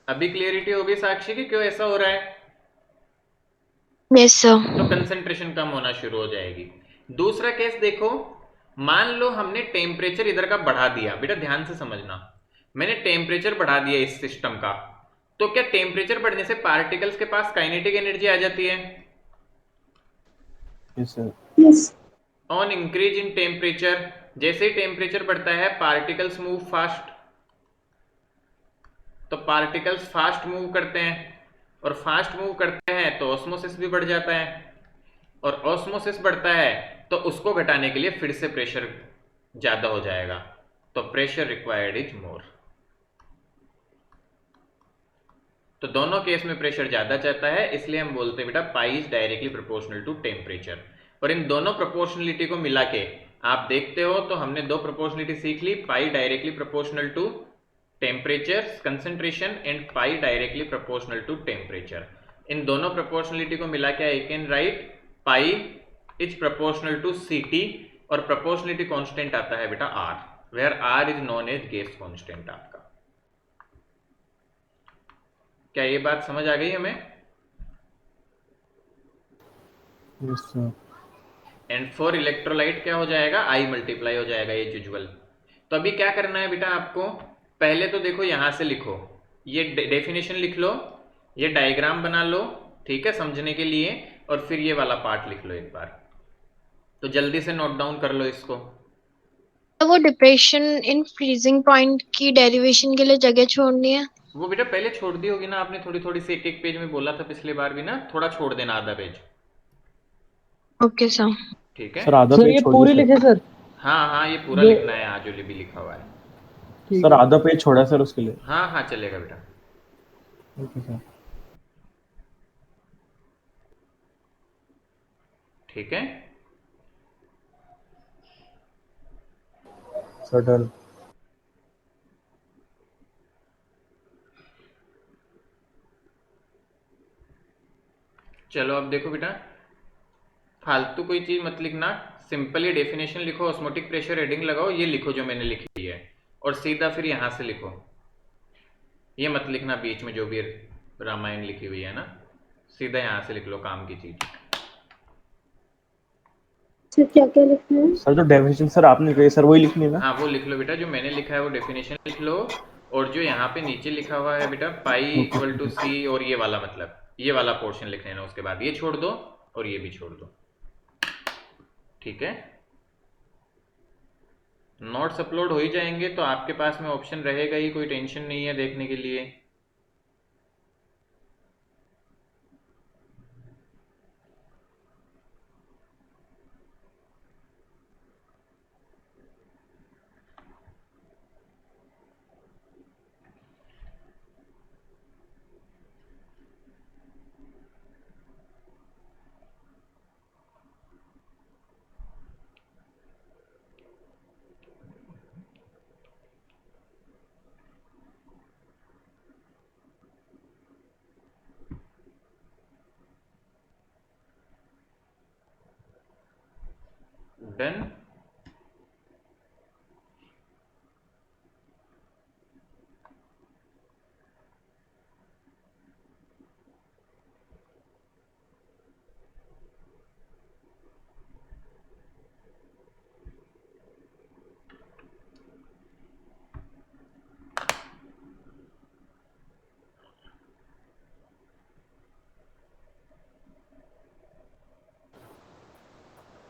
अभी क्लियरिटी होगी साक्षी की क्यों ऐसा हो रहा है? Yes sir. तो कंसंट्रेशन कम होना शुरू हो जाएगी। दूसरा केस देखो, मान लो हमने टेम्परेचर इधर का बढ़ा दिया। बेटा ध्यान से समझना, मैंने टेम्परेचर बढ़ा दिया इस सिस्टम का, तो क्या टेम्परेचर बढ़ने से पार्टिकल्स के पास काइनेटिक एनर्जी आ जाती है? Yes sir. Yes. On increase in temperature, जैसे ही टेम्परेचर बढ़ता है पार्टिकल्स मूव फास्ट, तो पार्टिकल्स फास्ट मूव करते हैं, और फास्ट मूव करते हैं तो ऑस्मोसिस भी बढ़ जाता है, और ऑस्मोसिस बढ़ता है तो उसको घटाने के लिए फिर से प्रेशर ज्यादा हो जाएगा, तो प्रेशर रिक्वायर्ड इज मोर। तो दोनों केस में प्रेशर ज्यादा चाहता है, इसलिए हम बोलते हैं बेटा pi is directly proportional to temperature. और इन दोनों प्रोपोर्शनलिटी को मिला के आप देखते हो तो हमने दो प्रोपोर्शनलिटी सीख ली, pi directly proportional to temperature concentration and pi directly proportional to temperature. इन दोनों प्रोपोर्शनलिटी को मिला के I can write pi is proportional to ct, और प्रोपोर्शनलिटी कांस्टेंट आता है बेटा r, where r is known as gas constant आपका। क्या ये बात समझ आ गई हमें? Yes sir. And for electrolyte क्या हो जाएगा? I मल्टीप्लाई हो जाएगा एज यूजुअल। तो अभी क्या करना है बेटा आपको? पहले तो देखो यहां से लिखो, ये डेफिनेशन लिख लो, ये डायग्राम बना लो, ठीक है, समझने के लिए, और फिर ये वाला पार्ट लिख लो एक बार। तो जल्दी से नोट डाउन कर लो इसको। तो वो डिप्रेशन इन फ्रीजिंग पॉइंट की डेरिवेशन के लिए जगह छोड़नी है। वो बेटा पहले छोड़ दी होगी ना आपने, थोड़ी थोड़ी सी, एक एक पेज में बोला था पिछली बार भी ना, थोड़ा छोड़ देना आधा पेज, ओके सर। ठीक है? सर आधा सर पेज ये छोड़िए पूरी सर। लिखे सर? हाँ हाँ, ये पूरा दो। लिखना है, आज जो भी लिखा हुआ है। ठीक सर है। आधा पेज छोड़ा है सर उसके लिए। हाँ हाँ चलेगा बेटा। Okay sir. ठीक है, सर डन। चलो अब देखो बेटा, फालतू कोई चीज मत लिखना, सिंपली डेफिनेशन लिखो, ऑस्मोटिक प्रेशर हेडिंग लगाओ, ये लिखो जो मैंने लिखी है, और सीधा फिर यहां से लिखो। ये मत लिखना बीच में जो भी रामायण लिखी हुई है ना, सीधा यहां से लिख लो काम की चीज। सर क्या क्या लिखना है? सर जो डेफिनेशन सर आपने कही सर वही लिखनी है ना? हाँ वो लिख लो बेटा, जो मैंने लिखा है वो डेफिनेशन लिख लो, और जो यहाँ पे नीचे लिखा हुआ है बेटा पाई इक्वल टू सी, और ये वाला मतलब ये वाला पोर्शन लिख लेना, उसके बाद ये छोड़ दो और ये भी छोड़ दो, ठीक है? नोट्स अपलोड हो ही जाएंगे तो आपके पास में ऑप्शन रहेगा ही, कोई टेंशन नहीं है देखने के लिए। डन।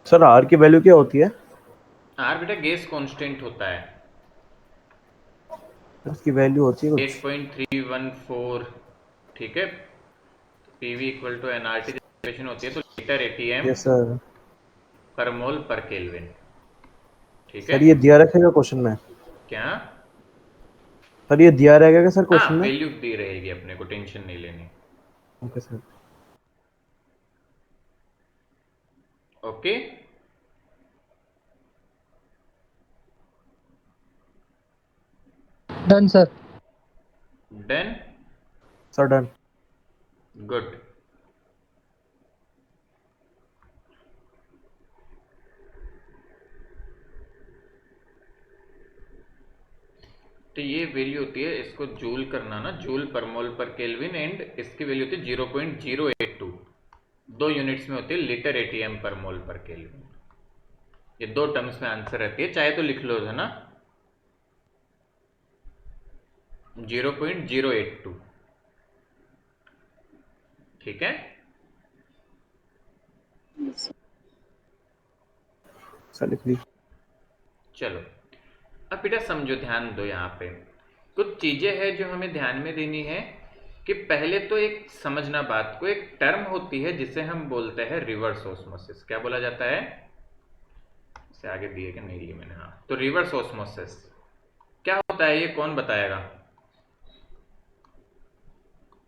सर आर की वैल्यू क्या होती है? आर बेटा गैस कांस्टेंट होता है, उसकी वैल्यू होती है कुछ? 8.314। ठीक है, PV equal to NRT equation होती है तो लीटर एटीएम यस सर। पर मोल पर केल्विन। ठीक है, सर ये दिया रखेगा क्वेश्चन में? क्या? सर ये दिया रहेगा सर हाँ, क्वेश्चन में? वैल्यू दी रहेगी, अपने को टेंशन नहीं लेनी। Okay sir. Okay, done sir. Done, sir done. Good. तो ये वैल्यू होती है, इसको जूल करना ना, जूल पर मोल पर केल्विन, एंड इसकी वैल्यू होती है 0.082, 2 यूनिट्स में होती है लीटर एटीएम पर मोल पर केल्विन। ये 2 टर्म्स में आंसर रहती है, चाहे तो लिख लो, है ना, 0.082। ठीक है, सर लिख ली। चलो अब बेटा समझो, ध्यान दो, यहाँ पे कुछ चीजें हैं जो हमें ध्यान में देनी है कि पहले तो एक समझना बात को, एक टर्म होती है जिसे हम बोलते हैं रिवर्स ऑस्मोसिस। क्या बोला जाता है? इसे आगे दिए कि नहीं लिए मैंने? हाँ, तो रिवर्स ऑस्मोसिस क्या होता है, ये कौन बताएगा?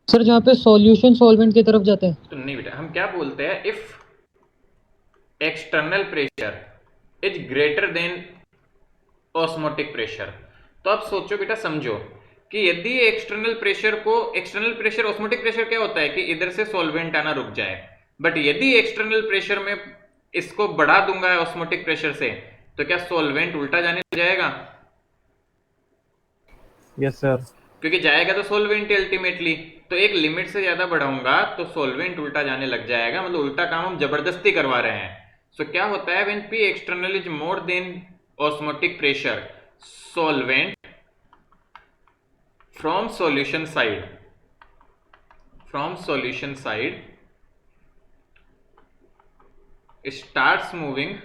सर जहाँ पे सॉल्यूशन सॉल्वेंट की तरफ जाते हैं। तो नहीं बेटा, हम क्या बोलते हैं, if external pressure is greater than osmotic pressure. तो अब सोचो बेटा, समझो कि यदि एक्सटर्नल प्रेशर ऑस्मोटिक प्रेशर क्या होता है कि इधर से सॉल्वेंट आना रुक जाए, बट यदि एक्सटर्नल प्रेशर में इसको बढ़ा दूंगा ऑस्मोटिक प्रेशर से, तो क्या सॉल्वेंट उल्टा जाने लग जाएगा? Yes sir. क्योंकि जाएगा तो सॉल्वेंट अल्टीमेटली, तो एक लिमिट से ज्यादा बढ़ाऊंगा तो सॉल्वेंट उल्टा जाने लग जाएगा, मतलब उल्टा काम हम जबरदस्ती करवा रहे हैं। सो क्या होता है, when P external is more than osmotic pressure, solvent from solution side starts moving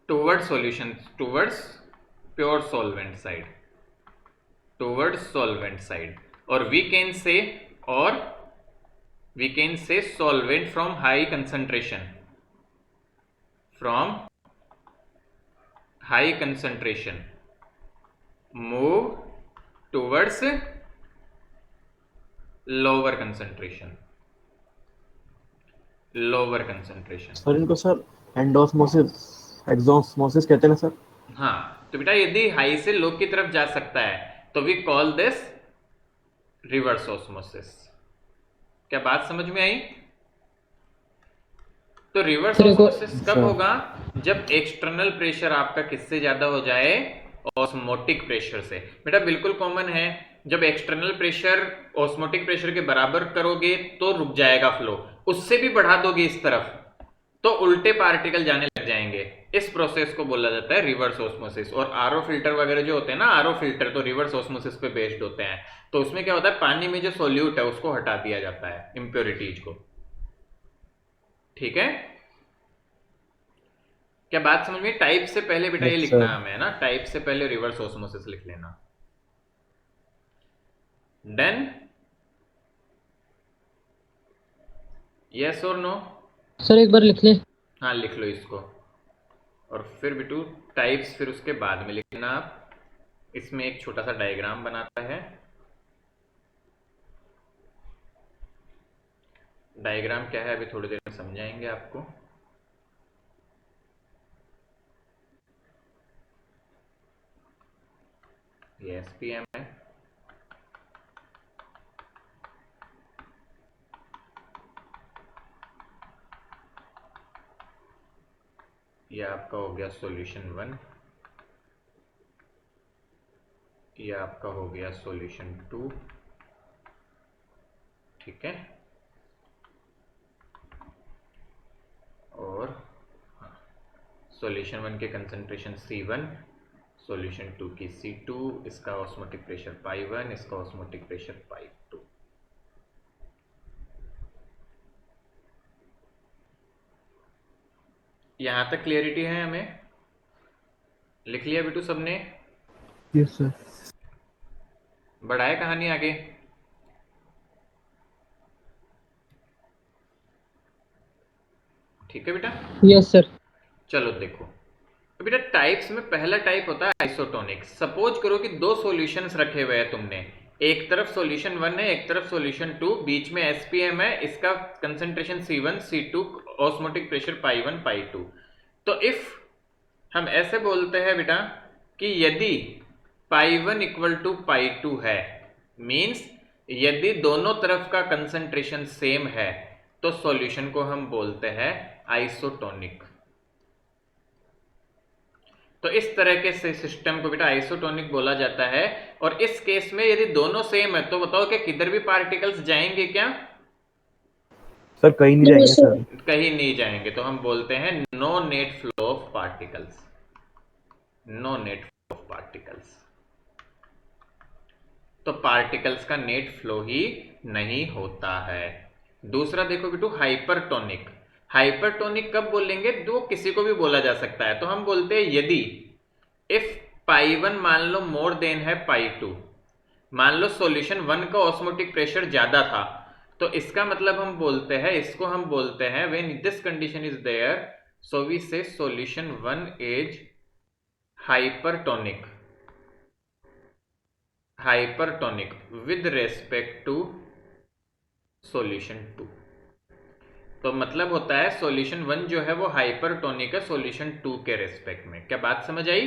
towards pure solvent side, or we can say solvent from high concentration move towards lower concentration। Sir इनको sir endosmosis exosmosis कहते हैं ना sir? हाँ, तो बेटा यदि high से लो की तरफ जा सकता है तो we call this reverse osmosis. क्या बात समझ में आई? तो रिवर्स ऑस्मोसिस कब होगा? जब एक्सटर्नल प्रेशर आपका किससे ज्यादा हो जाए? ऑस्मोटिक प्रेशर से। बेटा बिल्कुल कॉमन है, जब एक्सटर्नल प्रेशर ऑस्मोटिक प्रेशर के बराबर करोगे तो रुक जाएगा फ्लो, उससे भी बढ़ा दोगे इस तरफ तो उल्टे पार्टिकल जाने लग जाएंगे। इस प्रोसेस को बोला जाता है रिवर्स ऑस्मोसिस। और आरओ फिल्टर वगैरह जो होते हैं ना, आरओ फिल्टर तो रिवर्स ऑस्मोसिस पे बेस्ड होते हैं। तो उसमें क्या होता है, पानी में जो सोल्यूट है उसको हटा दिया जाता है, इंप्योरिटीज को। ठीक है, क्या बात समझ में? टाइप से पहले बेटा ये लिखना है हमें, है ना, टाइप से पहले रिवर्स ऑस्मोसिस लिख लेना। डन? यस और नो? सर एक बार लिख ले। हाँ लिख लो इसको, और फिर बिटू टाइप्स फिर उसके बाद में लिखना आप। इसमें एक छोटा सा डायग्राम बनाता है। डायग्राम क्या है अभी थोड़ी देर में समझाएंगे आपको। ये एसपीएम है, ये आपका हो गया सॉल्यूशन 1, ये आपका हो गया सॉल्यूशन 2। ठीक है, और सॉल्यूशन 1 के कंसंट्रेशन C1, सॉल्यूशन 2 की C2, इसका ऑस्मोटिक प्रेशर पाई 1, इसका ऑस्मोटिक प्रेशर पाई 2। यहां तक क्लियरिटी है हमें? लिख लिया बेटू सबने? Yes sir. बढ़ाए कहानी आगे? ठीक है बेटा। Yes sir. चलो देखो, तो बेटा टाइप्स में पहला टाइप होता है आइसोटोनिक। सपोज करो कि दो सॉल्यूशंस रखे हुए हैं तुमने, एक तरफ सॉल्यूशन 1 है, एक तरफ सॉल्यूशन 2, बीच में एसपीएम है, इसका concentration C1 C2, osmotic pressure pi 1 पाई 2। तो इफ हम ऐसे बोलते हैं बेटा कि यदि पाई 1 इक्वल टू पाई 2 है, मीन्स यदि दोनों तरफ का कंसंट्रेशन सेम है, तो सॉल्यूशन को हम बोलते हैं आइसोटोनिक। तो इस तरह के सिस्टम को बेटा आइसोटोनिक बोला जाता है। और इस केस में यदि दोनों सेम है तो बताओ कि किधर भी पार्टिकल्स जाएंगे क्या? सर कहीं नहीं जाएंगे सर। कहीं नहीं जाएंगे, तो हम बोलते हैं no net flow of particles. No net flow of particles. तो पार्टिकल्स का नेट फ्लो ही नहीं होता है। दूसरा देखो बेटू हाइपरटोनिक। हाइपरटोनिक कब बोलेंगे? वो किसी को भी बोला जा सकता है। तो हम बोलते हैं यदि इफ पाई 1 मान लो मोर देन है पाई 2, मान लो सॉल्यूशन 1 का ऑस्मोटिक प्रेशर ज्यादा था, तो इसका मतलब हम बोलते हैं, इसको हम बोलते हैं when this condition is there, so we say solution 1 is hypertonic. Hypertonic with respect to solution 2। तो मतलब होता है सॉल्यूशन 1 जो है वो हाइपरटोनिक है सॉल्यूशन 2 के रेस्पेक्ट में। क्या बात समझ आई?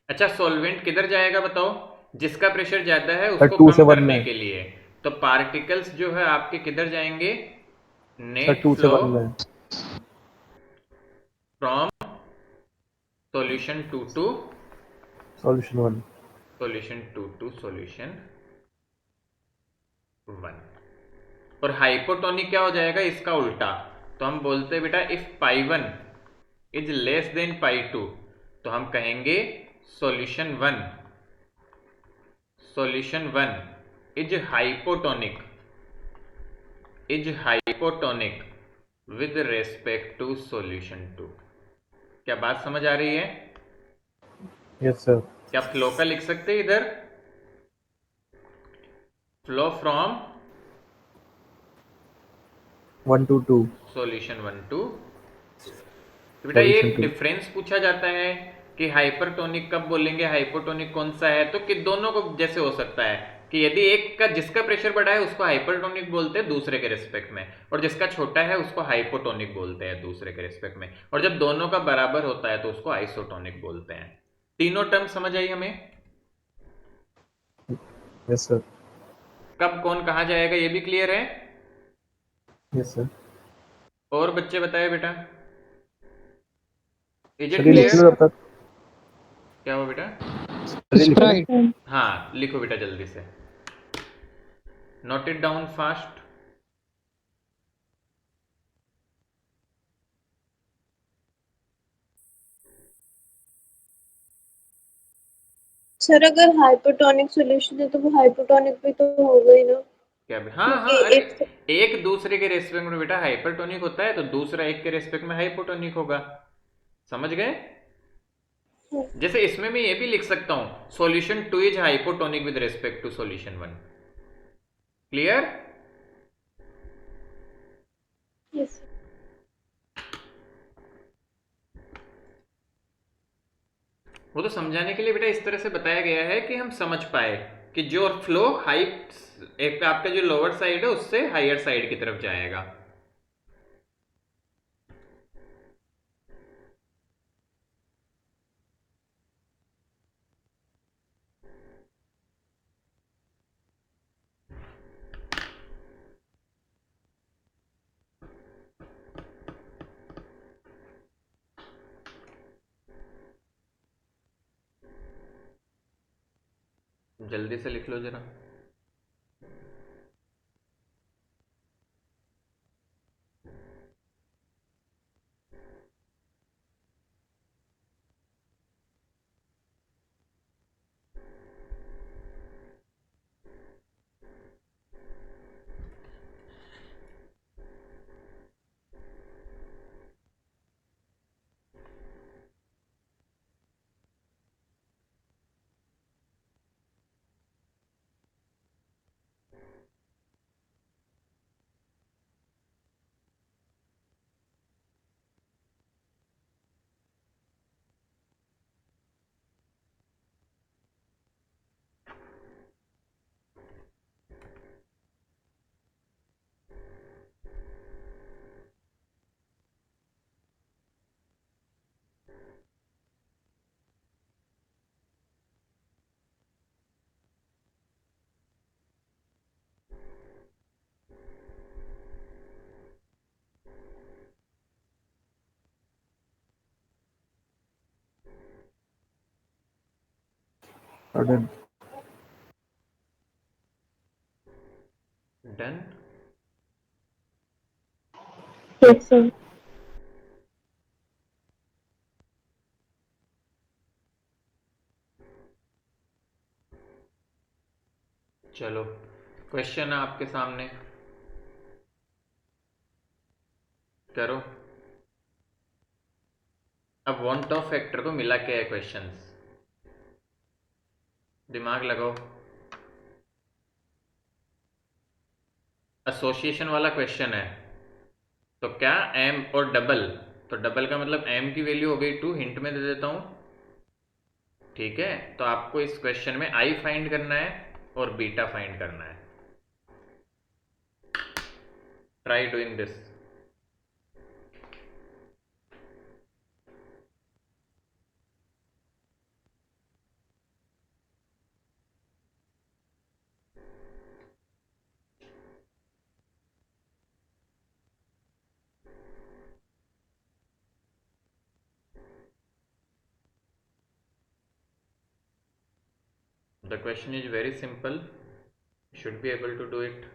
अच्छा, सॉल्वेंट किधर जाएगा बताओ? जिसका प्रेशर ज्यादा है सर उसको 2 से कम 1 करने में। के लिए। तो पार्टिकल्स जो है आपके किधर जाएंगे? सर नेट 2 से फ्लो 1 में। From solution 2 to solution 1। Solution 2 to solution 1। और हाइपोटोनिक क्या हो जाएगा? इसका उल्टा। तो हम बोलते हैं बेटा if pi 1 is less than pi 2, तो हम कहेंगे solution 1 is hypotonic, with respect to solution 2। क्या बात समझ आ रही है? Yes sir. क्या फ्लो का लिख सकते हैं इधर? Flow from 1 to 2। Solution 1 to. तो बेटा ये सॉल्यूशन 2। डिफरेंस पूछा जाता है कि हाइपरटोनिक कब बोलेंगे, हाइपोटोनिक कौन सा है। तो कि दोनों को जैसे हो सकता है कि यदि एक का जिसका प्रेशर बड़ा है उसको हाइपरटोनिक बोलते हैं दूसरे के रिस्पेक्ट में, और जिसका छोटा है उसको हाइपोटोनिक बोलते हैं दूसरे के रिस्पेक्ट में, और जब दोनों का बराबर होता है तो उसको आइसोटोनिक बोलते हैं। तीनों टर्म समझ आई हमें? Yes sir. कब कौन कहा जाएगा ये भी क्लियर है? Yes sir. और बच्चे बताए बेटा, इज इट सर ये लिख क्लियर? लो तब तक। क्या हुआ बेटा? सर ये लिख लो। स्प्राइट। हाँ लिखो बेटा जल्दी से, note it down fast. Sir अगर हाइपोटोनिक सॉल्यूशन है तो वो हाइपोटोनिक भी तो होगा ही ना, क्या हाँ क्योंकि हाँ, अरे एक एक दूसरे के रेस्पेक्ट में बेटा हाइपरटोनिक होता है तो दूसरा एक के रेस्पेक्ट में हाइपोटोनिक होगा। समझ गए? जैसे इसमें मैं ये भी लिख सकता हूं solution 2 is hypotonic with respect to solution 1। Clear? Yes. वो तो समझाने के लिए बेटा इस तरह से बताया गया है कि हम समझ पाए कि जो फ्लो हाइट एक आपका जो लोअर साइड है उससे हायर साइड की तरफ जाएगा। जल्दी से लिख लो जरा। डन। डन। Yes, sir. चलो क्वेश्चन है आपके सामने, करो। अब वांट ऑफ फैक्टर को मिला क्या है क्वेश्चंस, दिमाग लगाओ। एसोसिएशन वाला क्वेश्चन है, तो क्या m और डबल, तो डबल का मतलब m की वैल्यू हो गई 2, हिंट में दे देता हूं, ठीक है। तो आपको इस क्वेश्चन में i फाइंड करना है और बीटा फाइंड करना है। Try doing this. The question is very simple, you should be able to do it.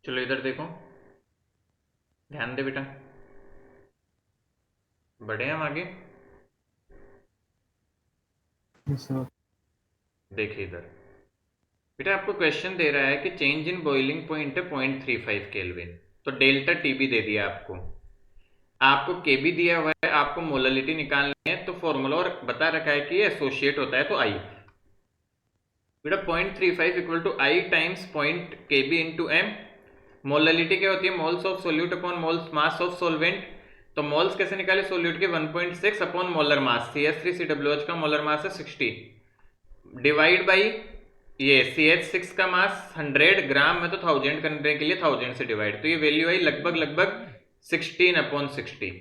चलो इधर देखो, ध्यान दे बेटा, बढ़े हम आगे। Yes sir. देखिए इधर बेटा, आपको क्वेश्चन दे रहा है कि चेंज इन बॉइलिंग पॉइंट है 0.35 केल्विन, तो डेल्टा टीबी दे दिया आपको, आपको केबी दिया हुआ है, आपको मोललिटी निकालनी है, तो फॉर्मूला और बता रखा है कि ये एसोसिएट होता है, तो आई बेटा 0.35 equal to i times point KB into m. Molality क्या होती है, moles of solute upon moles mass of solvent. तो मोल्स कैसे निकाले सोल्यूट के, 1.6 अपॉन मोलर मास, CH3CWH का मोलर मास है 60, डिवाइड बाई ये CH6 का मास 100 ग्राम में, तो 1000 करने के लिए 1000 से डिवाइड, तो ये वैल्यू आई लगभग 16/60,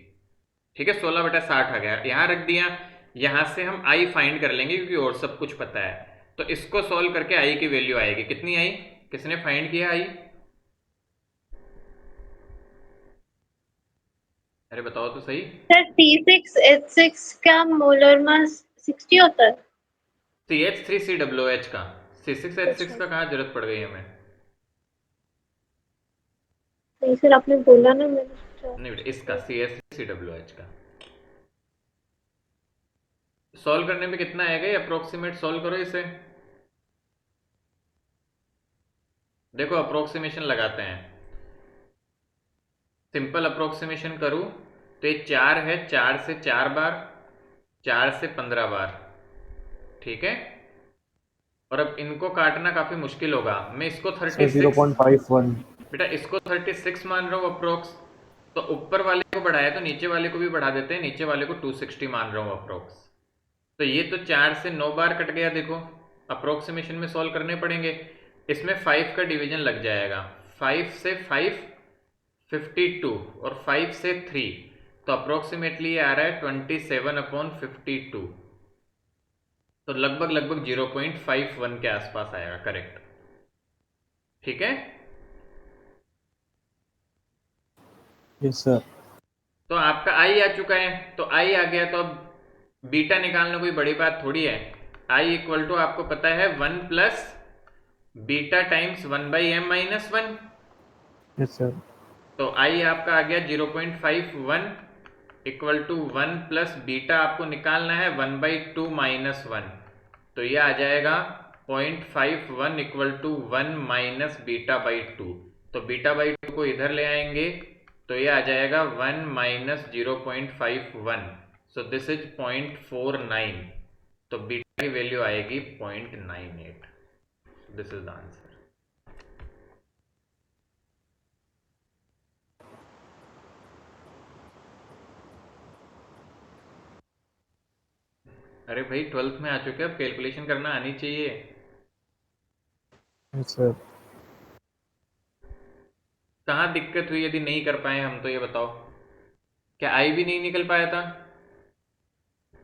ठीक है, 16/60 आ गया, यहां रख दिया। यहां से हम आई फाइंड कर लेंगे क्योंकि और सब कुछ पता है, तो इसको सॉल्व करके आई की वैल्यू आएगी, कितनी आई, किसने फाइंड किया आई, अरे बताओ तो सही। सर C6H6 का मोलर मास 60 होता है। CH3COOH का, C6H6 अच्छा का कहाँ जरूरत पड़ गई हमें? नहीं सर, आपने बोला ना, मैंने सोचा। नहीं बेटा, इसका CH3COOH का सॉल्व करने में कितना आएगा ये अप्रोक्सीमेट? सॉल्व करो इसे, देखो अप्रोक्सीमेशन लगाते हैं। सिंपल अप्रोक्सीमेशन करूं तो ये 4 है, 4 से 4 बार, 4 से 15 बार, ठीक है। और अब इनको काटना काफी मुश्किल होगा। मैं इसको सर 36 0.51। बेटा इसको 36 मान रहा हूँ अप्रोक्स, तो ऊपर वाले को बढ़ाया तो नीचे वाले को भी बढ़ा देते हैं, नीचे वाले को 260 मान रहा हूँ अप्रोक्स। तो ये तो 4 से 9 बार कट गया, देखो अप्रोक्सीमेशन में सॉल्व करने पड़ेंगे। इसमें 5 का डिवीजन लग जाएगा, 5 से 5 52 और 5 से 3, तो अप्रोक्सीमेटली ये आ रहा है 27/52, तो लगभग लगभग 0.51 के आसपास आएगा, करेक्ट, ठीक है। Yes sir. तो आपका आई आ चुका है, तो आई आ गया, तो अब बीटा निकालना कोई बड़ी बात थोड़ी है। आई इक्वल टू आपको पता है 1 plus beta times 1/m-1। Yes sir. तो आई आपका आ गया 0.51 इक्वल टू 1 प्लस बीटा आपको निकालना है 1/2-1, तो ये आ जाएगा 0.51 equal to 1 minus beta by 2। तो बीटा बाई 2 को इधर ले आएंगे तो ये आ जाएगा 1 माइनस 0.51, सो दिस इज 0.49, तो बीटा की वैल्यू आएगी 0.98। This is the answer. अरे भाई 12th में आ चुके, अब कैलकुलेशन करना आनी चाहिए। Yes sir. कहाँ दिक्कत हुई यदि नहीं कर पाए हम, तो ये बताओ। क्या आई भी नहीं निकल पाया था?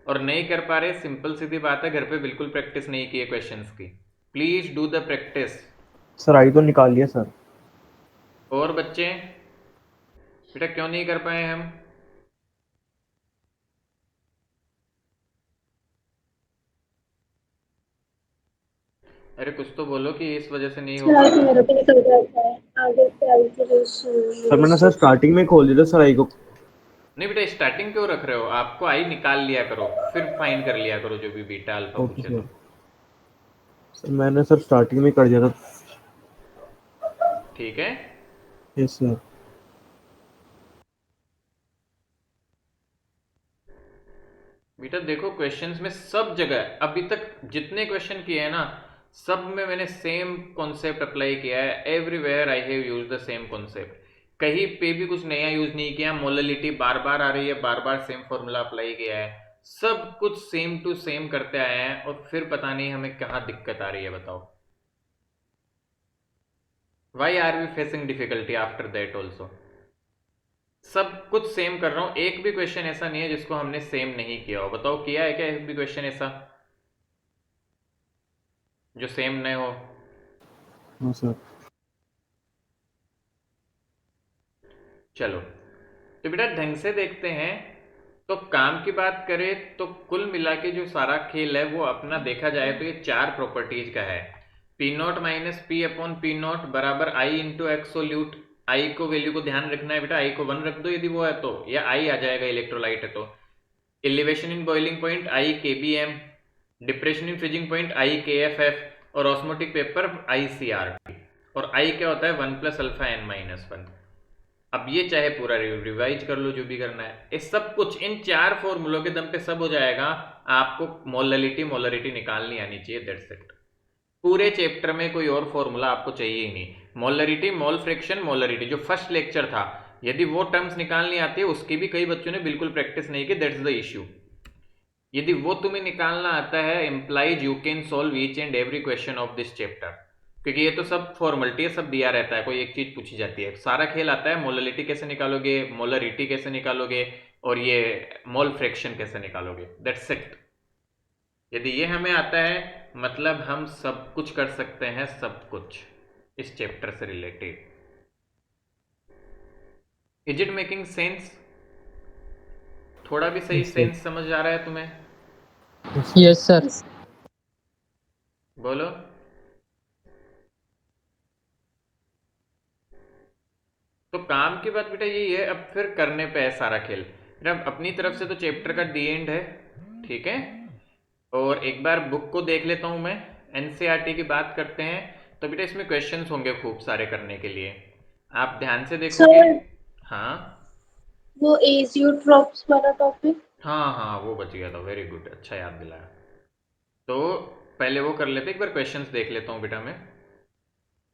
और नहीं कर पा रहे, सिंपल सीधी बात है, घर पे बिल्कुल प्रैक्टिस नहीं की है क्वेश्चंस की। Please do the practice. Sir I तो निकाल लिया सर। और बच्चे बेटा क्यों नहीं कर पाए हम? अरे कुछ तो बोलो कि इस वजह से नहीं हो सर पा आगे रहा। मेरा भी निकल जाता है, आगे से आगे सर मैंने सर स्टार्टिंग में खोल दिया था सर आई को। नहीं बेटा स्टार्टिंग क्यों रख रहे हो? आपको आई निकाल लिया करो, फिर फाइंड कर लिया करो जो भी बीटा अल्फा ओके पूछे सर। तो। सर मैंने सर स्टार्टिंग में कर दिया था। ठीक है। Yes sir. बेटा देखो क्वेश्चंस में सब जगह अभी तक जितने क्वेश्चन किए हैं ना, सब में मैंने सेम कॉन्सेप्ट अप्लाई किया है। Everywhere I have use the same concept, कहीं पे भी कुछ नया यूज नहीं किया। मोललिटी बार बार आ रही है, बार बार सेम फॉर्मूला अप्लाई किया है, सब कुछ सेम टू सेम करते आए हैं, और फिर पता नहीं हमें कहाँ दिक्कत आ रही है, बताओ। Why are we facing difficulty after that also? सब कुछ सेम कर रहा हूं, एक भी क्वेश्चन ऐसा नहीं है जिसको हमने सेम नहीं किया हो। बताओ किया है क्या एक भी क्वेश्चन ऐसा जो सेम नहीं हो? हाँ सर। चलो तो बेटा ढंग से देखते हैं। तो काम की बात करें तो कुल मिला के जो सारा खेल है वो अपना देखा जाए तो ये 4 प्रॉपर्टीज का है। P not minus P upon P not बराबर आई इंटू एक्सोल्यूट। आई को वैल्यू को ध्यान रखना है बेटा, आई को 1 रख दो यदि वो है तो, या आई आ जाएगा इलेक्ट्रोलाइट है तो। Elevation in boiling point i K b m, depression in freezing point i K f f, और osmotic paper i C R T. और आई क्या होता है 1 प्लस अल्फा एन माइनस 1। अब ये चाहे पूरा रिवाइज कर लो जो भी करना है, ये सब कुछ इन 4 फॉर्मूलों के दम पे सब हो जाएगा। आपको मोलरिटी निकालनी आनी चाहिए, दैट्स इट। पूरे चैप्टर में कोई और फॉर्मूला आपको चाहिए ही नहीं। मोलरिटी, मोल फ्रैक्शन, मोलरिटी जो फर्स्ट लेक्चर था, यदि वो टर्म्स निकालनी आती है, उसकी भी कई बच्चों ने बिल्कुल प्रैक्टिस नहीं की, दैट्स द इश्यू। यदि वो तुम्हें निकालना आता है, implies you can solve each and every question of this chapter, क्योंकि ये तो सब फॉर्मेलिटी है, सब दिया रहता है, कोई एक चीज पूछी जाती है। सारा खेल आता है मोलरिटी कैसे निकालोगे, मोलरिटी कैसे निकालोगे, और ये मोल फ्रैक्शन कैसे निकालोगे, दैट्स इट। यदि ये हमें आता है मतलब हम सब कुछ कर सकते हैं, सब कुछ इस चैप्टर से related. Is it making sense? थोड़ा भी सही Yes, sir. सेंस समझ आ रहा है तुम्हें? Yes sir. बोलो। तो काम की बात बेटा यही है, अब फिर करने पे है सारा खेल। बेटा अपनी तरफ से तो चैप्टर का दी एंड है, ठीक है। और एक बार बुक को देख लेता हूं मैं, एनसीईआरटी की बात करते हैं। तो बेटा इसमें क्वेश्चंस होंगे खूब सारे करने के लिए, आप ध्यान से देखोगे। सर हाँ वो एजियोट्रॉप्स वाला टॉपिक। हाँ हाँ, वो बच गया था, वेरी गुड, अच्छा याद दिलाया। तो पहले वो कर लेते, एक बार क्वेश्चंस देख लेता हूँ बेटा मैं।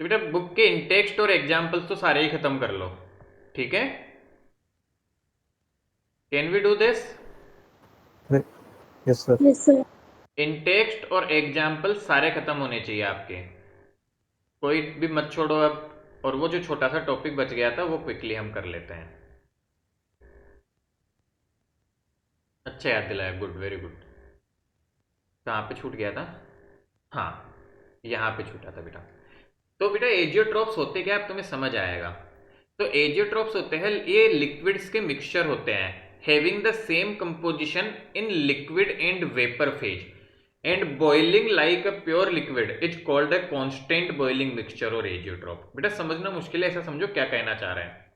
तो बेटा बुक के इंटेक्स्ट और एग्जाम्पल्स तो सारे ही खत्म कर लो, ठीक है। Can we do this? Yes, sir. Yes sir. In text और एग्जाम्पल सारे खत्म होने चाहिए आपके, कोई भी मत छोड़ो अब। और वो जो छोटा सा टॉपिक बच गया था वो क्विकली हम कर लेते हैं। अच्छा याद दिलाया, गुड, वेरी गुड। कहाँ पे छूट गया था? हाँ, यहाँ पे छूटा था बेटा। तो बेटा एजियोट्रोप्स होते क्या, अब तुम्हें समझ आएगा। तो एजियोट्रोप्स होते हैं, ये लिक्विड्स के मिक्सचर होते हैं, having the same composition in liquid and vapour phase and boiling like a pure liquid is called a constant boiling mixture और एजियोट्रोप। बेटा समझना मुश्किल है, ऐसा समझो क्या कहना चाह रहे हैं।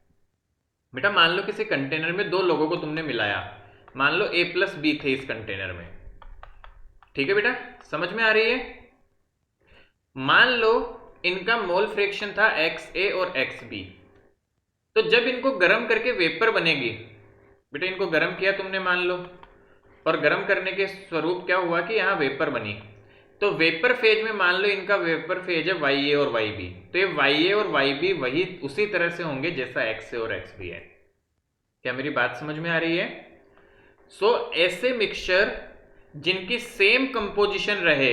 बेटा मान लो किसी कंटेनर में दो लोगों को तुमने मिलाया, मान लो A प्लस बी थे इस कंटेनर में, ठीक है बेटा, समझ में आ रही है। मान लो इनका मोल फ्रैक्शन था XA और XB। तो जब इनको गर्म करके वेपर बनेगी, बेटा इनको गर्म किया तुमने मान लो, और गर्म करने के स्वरूप क्या हुआ कि यहां वेपर बनी। तो वेपर फेज में मान लो इनका वेपर फेज है YA और YB, तो ये YA और YB वही उसी तरह से होंगे जैसा XA और XB है। क्या मेरी बात समझ में आ रही है? ऐसे मिक्सचर जिनकी सेम कंपोजिशन रहे,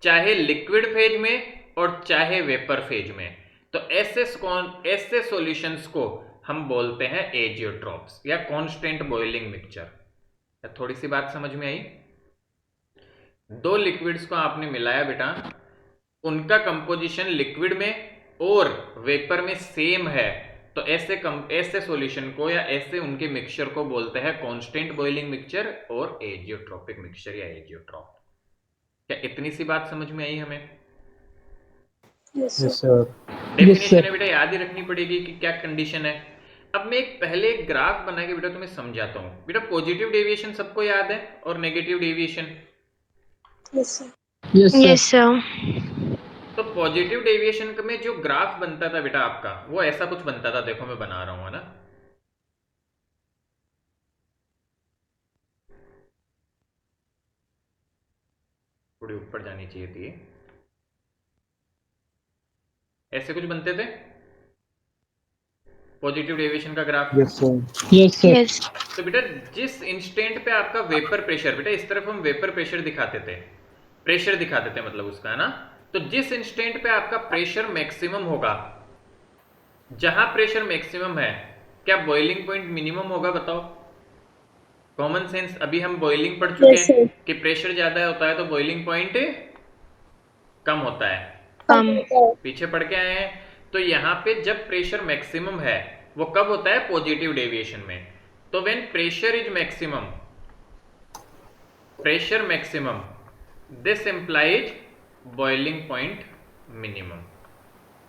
चाहे लिक्विड फेज में और चाहे वेपर फेज में, तो ऐसे सॉल्यूशंस को हम बोलते हैं एजियोट्रॉप्स या कांस्टेंट बॉइलिंग मिक्सचर। थोड़ी सी बात समझ में आई? दो लिक्विड्स को आपने मिलाया बेटा, उनका कंपोजिशन लिक्विड में और वेपर में सेम है, तो ऐसे सॉल्यूशन को या ऐसे उनके मिक्सचर को बोलते हैं कांस्टेंट बॉइलिंग मिक्सचर और एजियोट्रोपिक मिक्सचर या एजियोट्रॉप। क्या इतनी सी बात समझ में आई हमें? Yes Yes, sir. sir. Definition है बेटा, याद ही रखनी पड़ेगी कि क्या कंडीशन है। अब मैं पहले एक ग्राफ बना के बेटा तुम्हें समझाता हूं। बेटा पॉजिटिव डेविएशन सबको याद है और negative deviation? Yes sir. Yes yes sir. Sir. तो पॉजिटिव डेविएशन में जो ग्राफ बनता था बेटा आपका, वो ऐसा कुछ बनता था, देखो मैं बना रहा हूं, है ना। थोड़ी ऊपर जानी चाहिए थी, ऐसे कुछ बनते थे पॉजिटिव डेविएशन का graph. Yes, sir. Yes sir. Yes. तो बेटा जिस इंस्टेंट पे आपका वेपर प्रेशर, बेटा इस तरफ हम वेपर प्रेशर दिखाते थे, प्रेशर दिखाते थे मतलब उसका, है ना। तो जिस इंस्टेंट पे आपका प्रेशर मैक्सिमम होगा, जहां प्रेशर मैक्सिमम है, क्या बॉइलिंग पॉइंट मिनिमम होगा? बताओ, कॉमन सेंस। अभी हम बॉइलिंग पढ़ चुके Yes, हैं sir. कि प्रेशर ज्यादा होता है तो बॉइलिंग पॉइंट कम होता है, कम। पीछे पढ़ के आए हैं। तो यहां पे जब प्रेशर मैक्सिमम है, वो कब होता है? पॉजिटिव डेविएशन में। तो when pressure is maximum, pressure maximum, this implies boiling point minimum.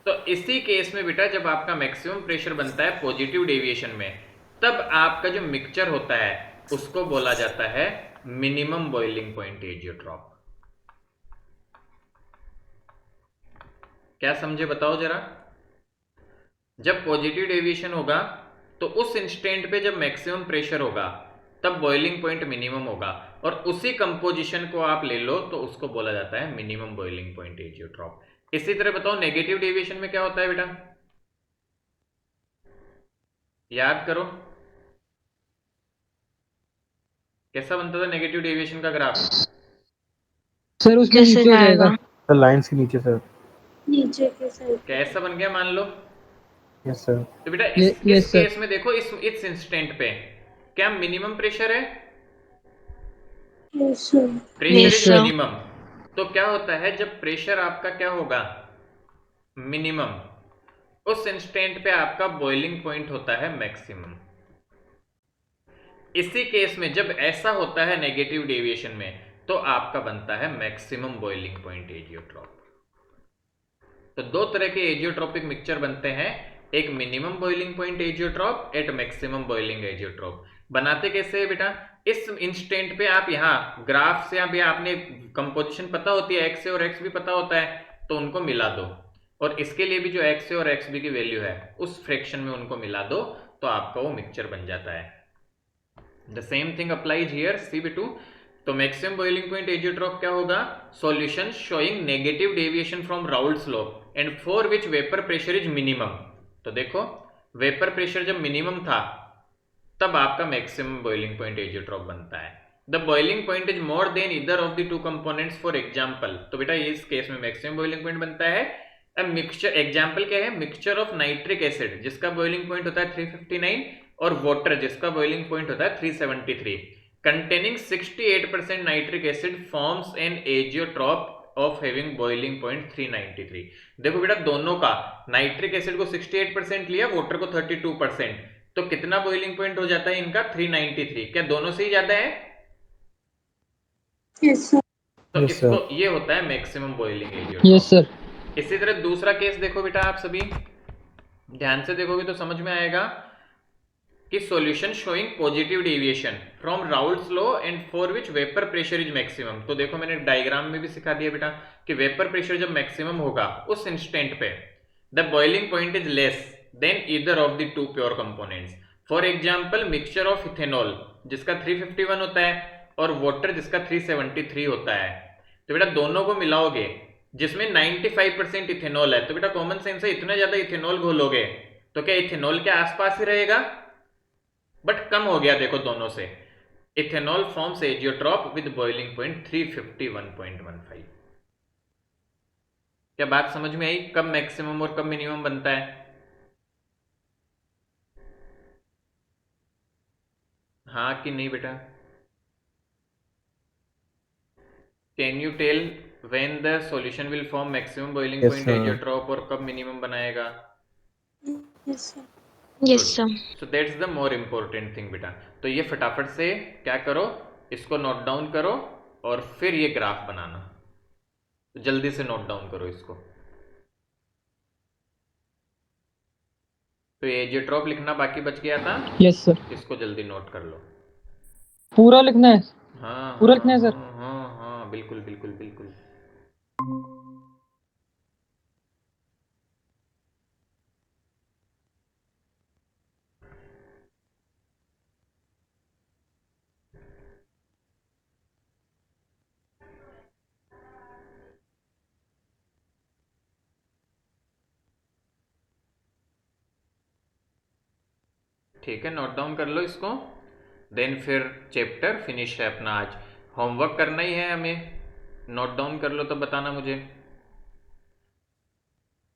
तो इसी केस में बेटा जब आपका मैक्सिमम प्रेशर बनता है पॉजिटिव डेविएशन में, तब आपका जो मिक्सचर होता है उसको बोला जाता है मिनिमम बॉइलिंग पॉइंट एजियोट्रॉप। क्या समझे बताओ जरा। जब पॉजिटिव डेविएशन होगा तो उस इंस्टेंट पे जब मैक्सिमम प्रेशर होगा तब बॉइलिंग पॉइंट मिनिमम होगा, और उसी कंपोजिशन को आप ले लो तो उसको बोला जाता है मिनिमम बॉइलिंग पॉइंट एजियोट्रॉप। इसी तरह बताओ नेगेटिव डेविएशन में क्या होता है बेटा, याद करो कैसा बनता था नेगेटिव डेविएशन का ग्राफ? सर उसमें कैसे नीचे हो जाएगा। जाएगा? Sir, lines के नीचे sir. नीचे के साइड। कैसा बन गया मान लो? Yes, sir. तो बेटा इस यस सर। केस में देखो, इस इंस्टेंट पे क्या मिनिमम प्रेशर है? Yes sir. Pressure Yes, is sir. Minimum. तो क्या होता है जब प्रेशर आपका क्या होगा? मिनिमम, उस इंस्टेंट पे आपका बॉइलिंग पॉइंट होता है मैक्सिमम। इसी केस में जब ऐसा होता है नेगेटिव डेविएशन में, तो आपका बनता है मैक्सिमम बॉइलिंग पॉइंट एजियोट्रॉप। तो दो तरह के एजियोट्रॉपिक मिक्सचर बनते हैं, एक मिनिमम बॉइलिंग पॉइंट एजियोट्रॉप, एक मैक्सिमम बॉइलिंग एजियोट्रॉप। बनाते कैसे है बेटा, इस इंस्टेंट पे आप यहाँ ग्राफ से आप आपने कंपोजिशन पता होती है, एक्स ए और एक्स बी पता होता है, तो उनको मिला दो, और इसके लिए भी जो एक्स ए और एक्स बी की वैल्यू है उस फ्रैक्शन में उनको मिला दो, तो आपका वो मिक्सचर बन जाता है। The same thing applies here, see B2। तो मैक्सिमम बॉइलिंग पॉइंट एजियोट्रॉप क्या होगा, solution showing negative deviation from Raoult's law and for which vapour pressure is minimum. तो देखो वेपर प्रेशर जब मिनिमम था तब आपका मैक्सिमम बॉइलिंग पॉइंट एजियोट्रॉप बनता है। The boiling point is more than either of the two components for example. तो बेटा इस केस में मैक्सिमम बॉइलिंग पॉइंट बनता है मिक्सचर, एग्जांपल क्या है, मिक्सचर ऑफ नाइट्रिक एसिड जिसका बॉइलिंग पॉइंट होता है 359 और वाटर जिसका बॉइलिंग पॉइंट होता है 373, containing 68% nitric acid forms an azeotrope of having boiling point 393। देखो बेटा दोनों का, नाइट्रिक एसिड को 68% लिया, वाटर को 32%, तो कितना बॉइलिंग पॉइंट हो जाता है इनका 393। क्या दोनों से ही ज्यादा है? Yes, sir. तो Yes, इसको sir. ये होता है maximum boiling azeotrope. Yes sir. इसी तरह दूसरा केस देखो बेटा, आप सभी ध्यान से देखोगे तो समझ में आएगा कि solution showing positive deviation from Raoult's law and for which vapour pressure is maximum. तो देखो मैंने डायग्राम में भी सिखा दिया बेटा कि वेपर प्रेशर जब मैक्सिमम होगा उस इंस्टेंट पे the boiling point is less then either of the two pure components. For example mixture of ethanol जिसका 351 होता है और वाटर जिसका 373 होता है। तो बेटा दोनों को मिलाओगे जिसमें 95% इथेनॉल है, तो बेटा कॉमन सेंस है इतना ज्यादा इथेनॉल घोलोगे तो क्या इथेनॉल के आसपास ही रहेगा, बट कम हो गया देखो दोनों से। Ethanol forms azeotrope with boiling point 351.15। क्या बात समझ में आई, कब मैक्सिमम और कब मिनिमम बनता है? हाँ कि नहीं बेटा? Can you tell when the solution will form maximum boiling Yes, point sir. Azeotrope और कब मिनिमम बनाएगा? Yes, sir. Yes sir. So that's the more important thing बेटा। तो ये फटाफट से क्या करो, इसको नोट डाउन करो और फिर ये ग्राफ बनाना, तो जल्दी से नोट डाउन करो इसको। तो ये एजियोट्रॉप लिखना बाकी बच गया था, यस सर। इसको जल्दी नोट कर लो। पूरा लिखना है? हाँ पूरा लिखना है सर? हाँ हाँ हाँ बिल्कुल बिल्कुल बिल्कुल। ठीक है, नोट डाउन कर लो इसको, देन फिर चैप्टर फिनिश है अपना। आज होमवर्क करना ही है हमें, नोट डाउन कर लो तो बताना मुझे।